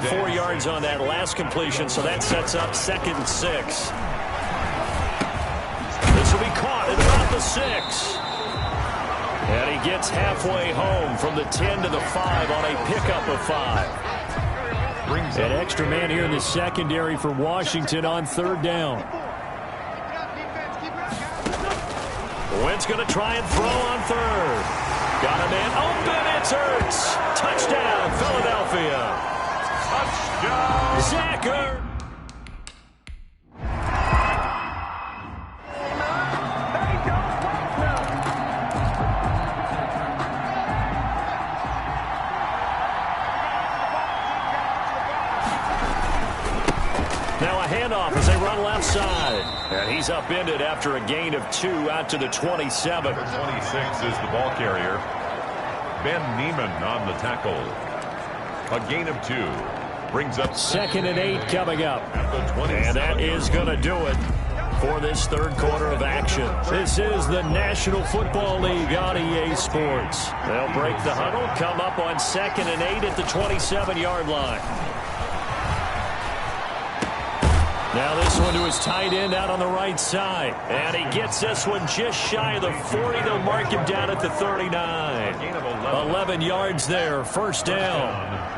4 yards on that last completion, so that sets up 2nd and 6. This will be caught at about the 6. And he gets halfway home from the 10 to the 5 on a pickup of 5. An extra man here in the secondary for Washington on 3rd down. Wentz going to try and throw on 3rd. Got a man open. It's Ertz. Touchdown, Philadelphia. Touchdown. Zach Ertz. Now a handoff as they run left side. And he's upended after a gain of 2 out to the 27. 26 is the ball carrier. Ben Neiman on the tackle. A gain of 2. Brings up 2nd and 8 coming up. And that is going to do it for this 3rd quarter of action. This is the National Football League on EA Sports. They'll break the huddle, come up on 2nd and 8 at the 27-yard line. Now this one to his tight end out on the right side. And he gets this one just shy of the 40. They'll mark him down at the 39. 11 yards there, 1st down.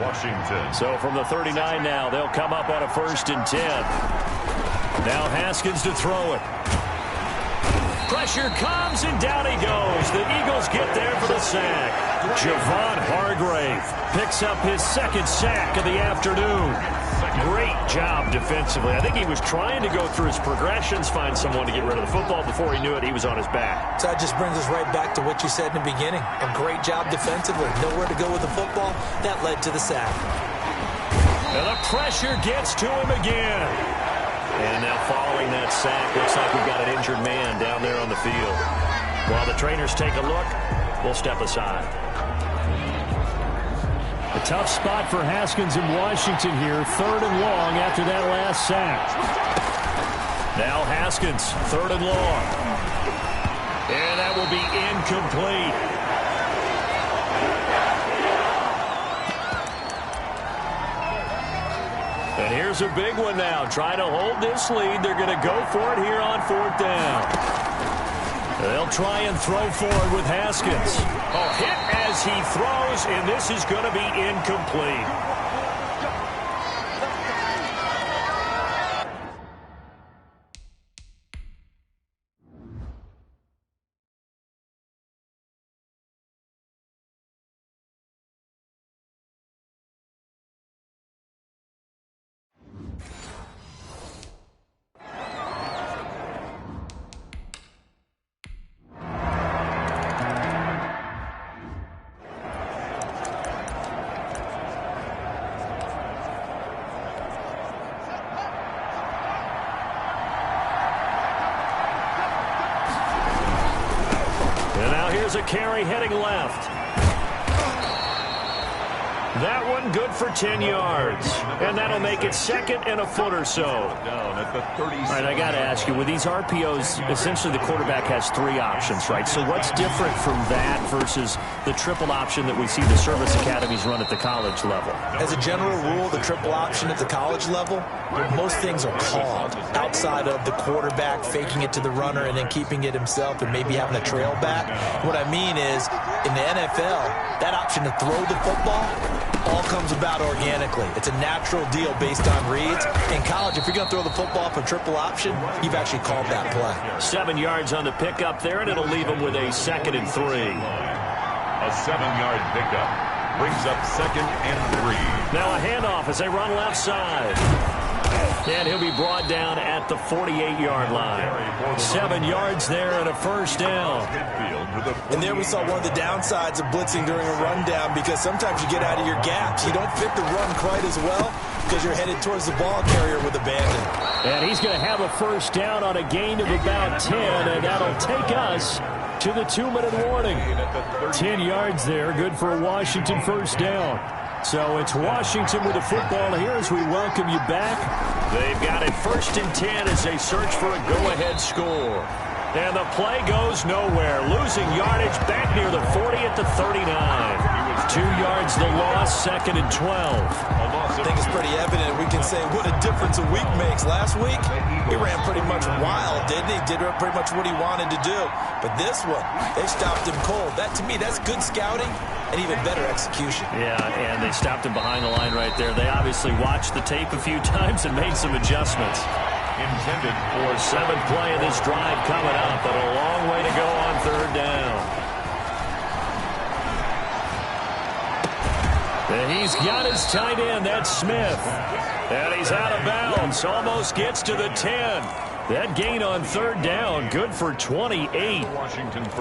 Washington. So from the 39 now, they'll come up on a 1st and 10. Now Haskins to throw it. Pressure comes, and down he goes. The Eagles get there for the sack. Javon Hargrave picks up his second sack of the afternoon. Great job defensively. I think he was trying to go through his progressions, find someone to get rid of the football. Before he knew it, he was on his back. So that just brings us right back to what you said in the beginning. A great job defensively. Nowhere to go with the football. That led to the sack. And the pressure gets to him again. And now following that sack, looks like we've got an injured man down there on the field. While the trainers take a look, we'll step aside. A tough spot for Haskins in Washington here. 3rd and long after that last sack. Now Haskins, 3rd and long. And that will be incomplete. And here's a big one now. Trying to hold this lead. They're going to go for it here on 4th down. They'll try and throw forward with Haskins. A hit as he throws, and this is going to be incomplete. Here's a carry heading left. That one good for 10 yards. And that'll make it 2nd and a foot or so. All right, I got to ask you, with these RPOs, essentially the quarterback has 3 options, right? So what's different from that versus the triple option that we see the service academies run at the college level? As a general rule, the triple option at the college level, most things are called outside of the quarterback faking it to the runner and then keeping it himself and maybe having a trail back. What I mean is, in the NFL, that option to throw the football all comes about organically. It's a natural deal based on reads. In college, if you're going to throw the football for triple option, you've actually called that play. 7 yards on the pickup there, and it'll leave him with a 2nd and 3. A 7-yard pickup brings up 2nd and 3. Now a handoff as they run left side. And he'll be brought down at the 48-yard line. 7 yards there and a 1st down. And there we saw one of the downsides of blitzing during a rundown, because sometimes you get out of your gaps. You don't fit the run quite as well because you're headed towards the ball carrier with abandon. And he's going to have a 1st down on a gain of about 10, and that'll take us to the 2-minute warning. 10 yards there, good for a Washington 1st down. So it's Washington with the football here as we welcome you back. They've got it 1st and 10 as they search for a go-ahead score. And the play goes nowhere. Losing yardage back near the 40 at the 39. 2 yards the loss, 2nd and 12. I think it's pretty evident. We can say what a difference a week makes. Last week, he ran pretty much wild, didn't he? Did pretty much what he wanted to do. But this one, they stopped him cold. That, to me, that's good scouting and even better execution. Yeah, and they stopped him behind the line right there. They obviously watched the tape a few times and made some adjustments. Intended for 7th play of this drive coming up, but a long way to go on 3rd down. And he's got his tight end, that's Smith. And he's out of bounds, almost gets to the 10. That gain on 3rd down, good for 28.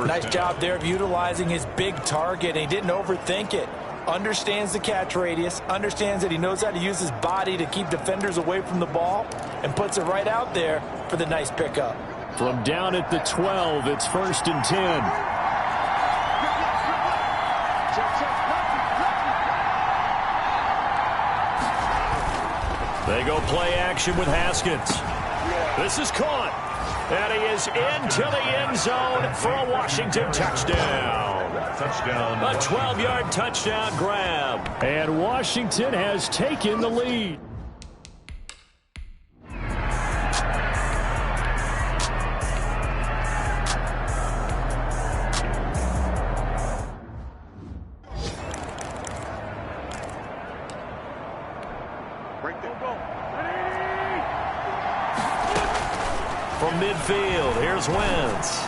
Nice job there of utilizing his big target, and he didn't overthink it. Understands the catch radius, understands that he knows how to use his body to keep defenders away from the ball, and puts it right out there for the nice pickup. From down at the 12, it's 1st and 10. They go play action with Haskins. This is caught. And he is into the end zone for a Washington touchdown. A 12-yard touchdown grab. And Washington has taken the lead. from midfield. Here's Wentz.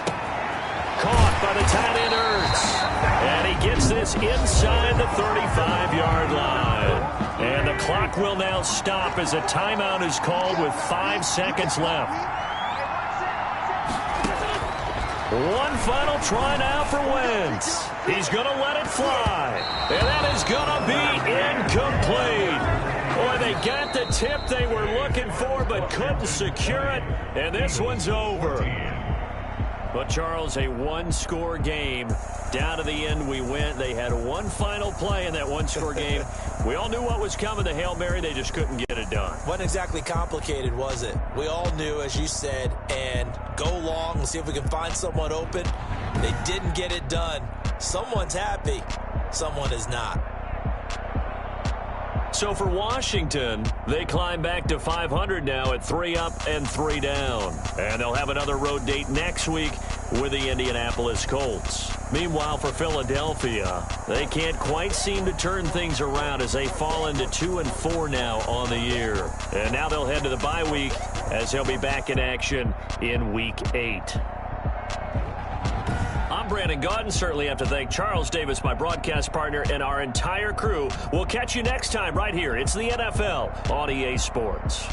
Caught by the tight end Ertz. And he gets this inside the 35-yard line. And the clock will now stop as a timeout is called with 5 seconds left. One final try now for Wentz. He's going to let it fly. And that is going to be incomplete. Boy, they got the tip they were looking for but couldn't secure it. And this one's over. But, Charles, a one-score game. Down to the end we went. They had one final play in that one-score game. We all knew what was coming, the Hail Mary. They just couldn't get it done. Wasn't exactly complicated, was it? We all knew, as you said, and go long and see if we can find someone open. They didn't get it done. Someone's happy. Someone is not. So for Washington, they climb back to 500 now at 3 up and 3 down. And they'll have another road date next week with the Indianapolis Colts. Meanwhile, for Philadelphia, they can't quite seem to turn things around as they fall into 2-4 now on the year. And now they'll head to the bye week as they'll be back in action in Week 8. I'm Brandon Gaudin. Certainly have to thank Charles Davis, my broadcast partner, and our entire crew. We'll catch you next time right here. It's the NFL on EA Sports.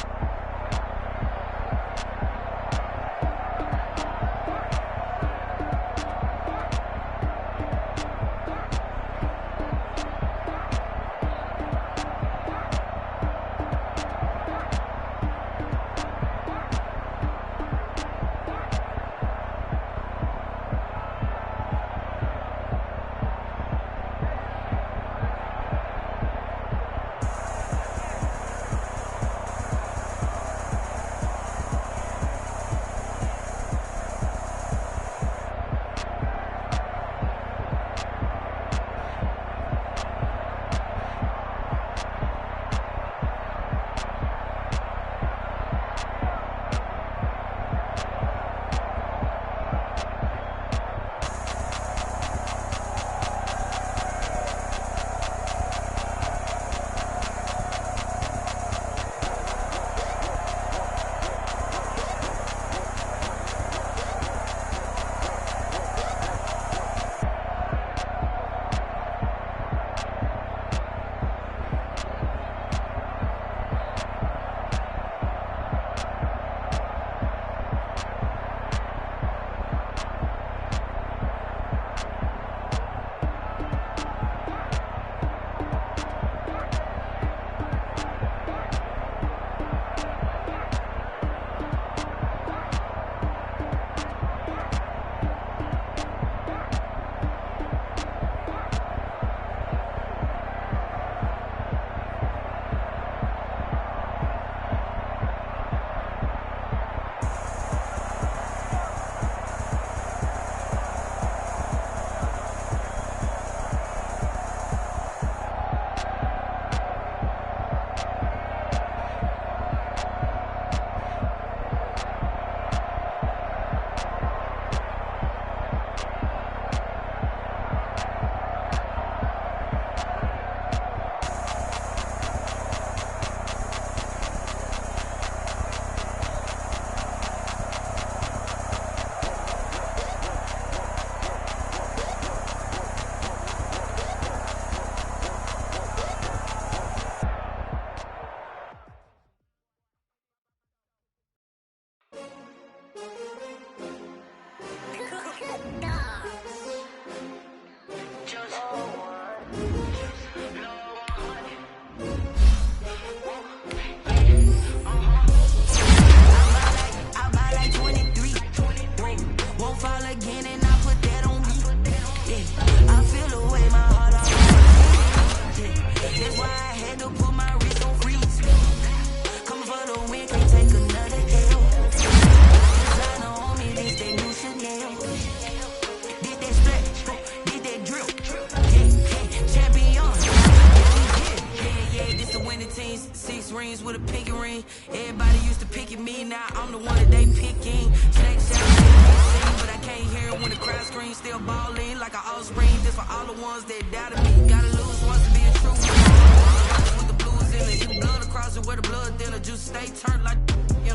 Where the blood thinner, juice stay turned like,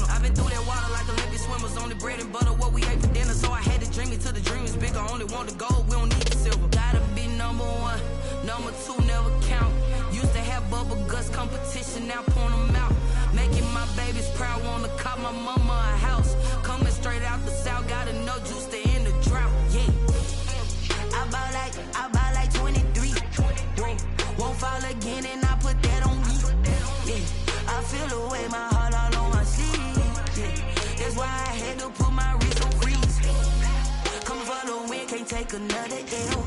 I've been through that water like a limpy swimmer. summers, only bread and butter, what we ate for dinner. So I had to dream it till the dream is bigger. Only want the gold, we don't need the silver. Gotta be number one, number two never count. Used to have bubble guts competition, now point them out. Making my babies proud, wanna cop my mama a house. Coming straight out the south, got enough juice to end the drought. Yeah, I buy like 23. Whoa, won't fall again, and I put that on me. Yeah, I feel the way, my heart all on my sleeve. Yeah, that's why I had to put my wrist on freeze. Coming for the win, can't take another L.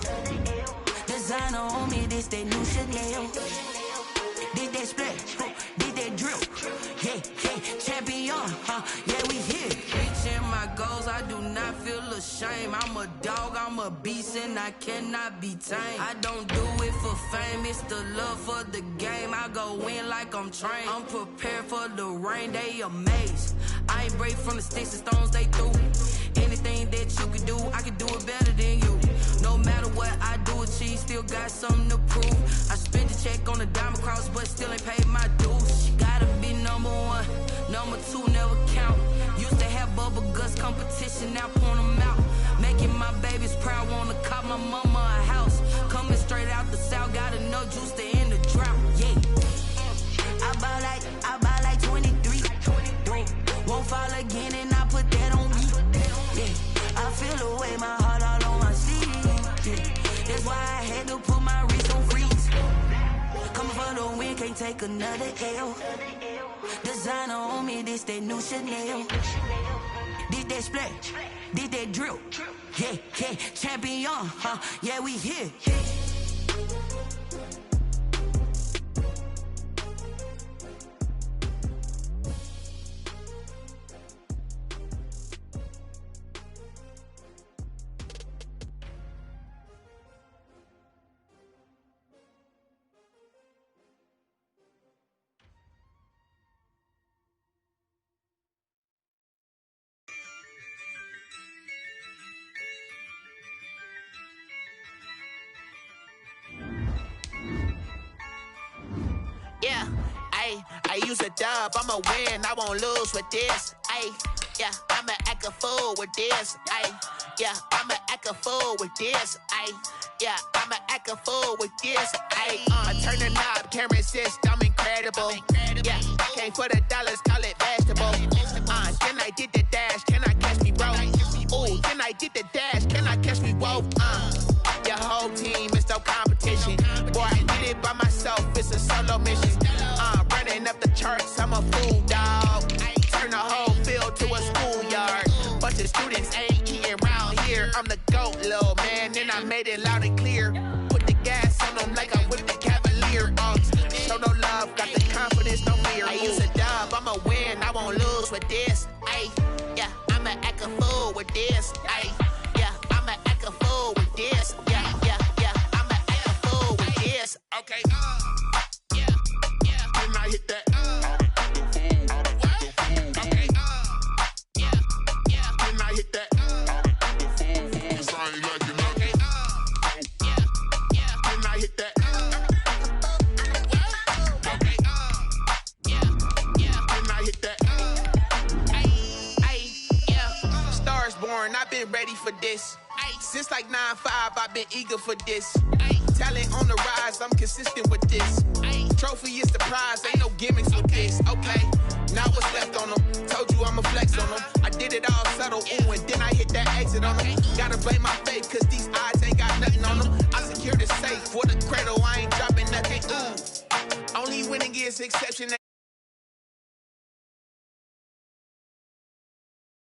Designer on me, this that new Chanel. Did that splash, did that drill. Yeah, champion, yeah, we here. Reaching my goals, I do not feel ashamed. I'm a dog, I'm a beast, and I cannot be tamed. I don't do it for fame, it's the love for the game. I go in like I'm trained. I'm prepared for the rain, they amazed. I ain't break from the sticks and stones they threw. Anything that you can do, I can do it better than you. No matter what I do, achieve, still got something to prove. I spent the check on the diamond cross, but still ain't paid my dues. Gotta be number one, number two never count. Used to have bubble guts competition, now point them out. Making my babies proud, wanna cop my mama a house. Coming straight out the south, got enough juice to end the drought. Yeah, I buy like 23. Won't fall again, and I put that on me. Yeah, I feel the way, my heart all on my sleeve. Yeah, that's why I had to put my wrist on freeze. Coming for the win, can't take another L. Designer on me, this that new Chanel. Did that splash, did that drill. Yeah, champion, yeah, we here. Yeah, I use a dub, I'ma win, I won't lose with this. Yeah, I'ma act a fool with this. Yeah, I'ma act a fool with this. Yeah, I'ma act a fool with this. I turn the knob, camera assist, I'm incredible. Yeah, came for the dollars, call it vegetable. Then I did the dash, can I catch me, bro? Ooh, then I did the dash, can I catch me, whoa? Your whole team is no competition. Boy, I did it by myself, it's a solo mission. Running up the charts, I'm a fool, dog. Turn the whole field to a schoolyard. Bunch of students ain't eating around here. I'm the GOAT, little man, and I made it loud and clear. Put the gas on them like I'm with the Cavalier. Show no love, got the confidence, no fear. I use a dub, I'ma win, I won't lose with this. Yeah, I'ma act a fool with this. Yeah, I'ma act a fool with this. Yeah, I'ma act a fool with this. Okay, yeah, can I hit that? Okay, yeah, can I hit that? Cause I ain't like it. Okay, yeah, can I hit that? Okay, yeah, can I hit that? Yeah, Stars born, I've been ready for this. Since like 9-5, I've been eager for this. Talent on the rise, I'm consistent with this. Trophy is the prize, ain't no gimmicks with this. Okay, now what's left on them? Told you I'ma flex on them. I did it all subtle, ooh, and then I hit that exit on them. Gotta blame my faith, cause these odds ain't got nothing on them. I secure the safe for the cradle, I ain't dropping nothing, ooh. Only winning is exception.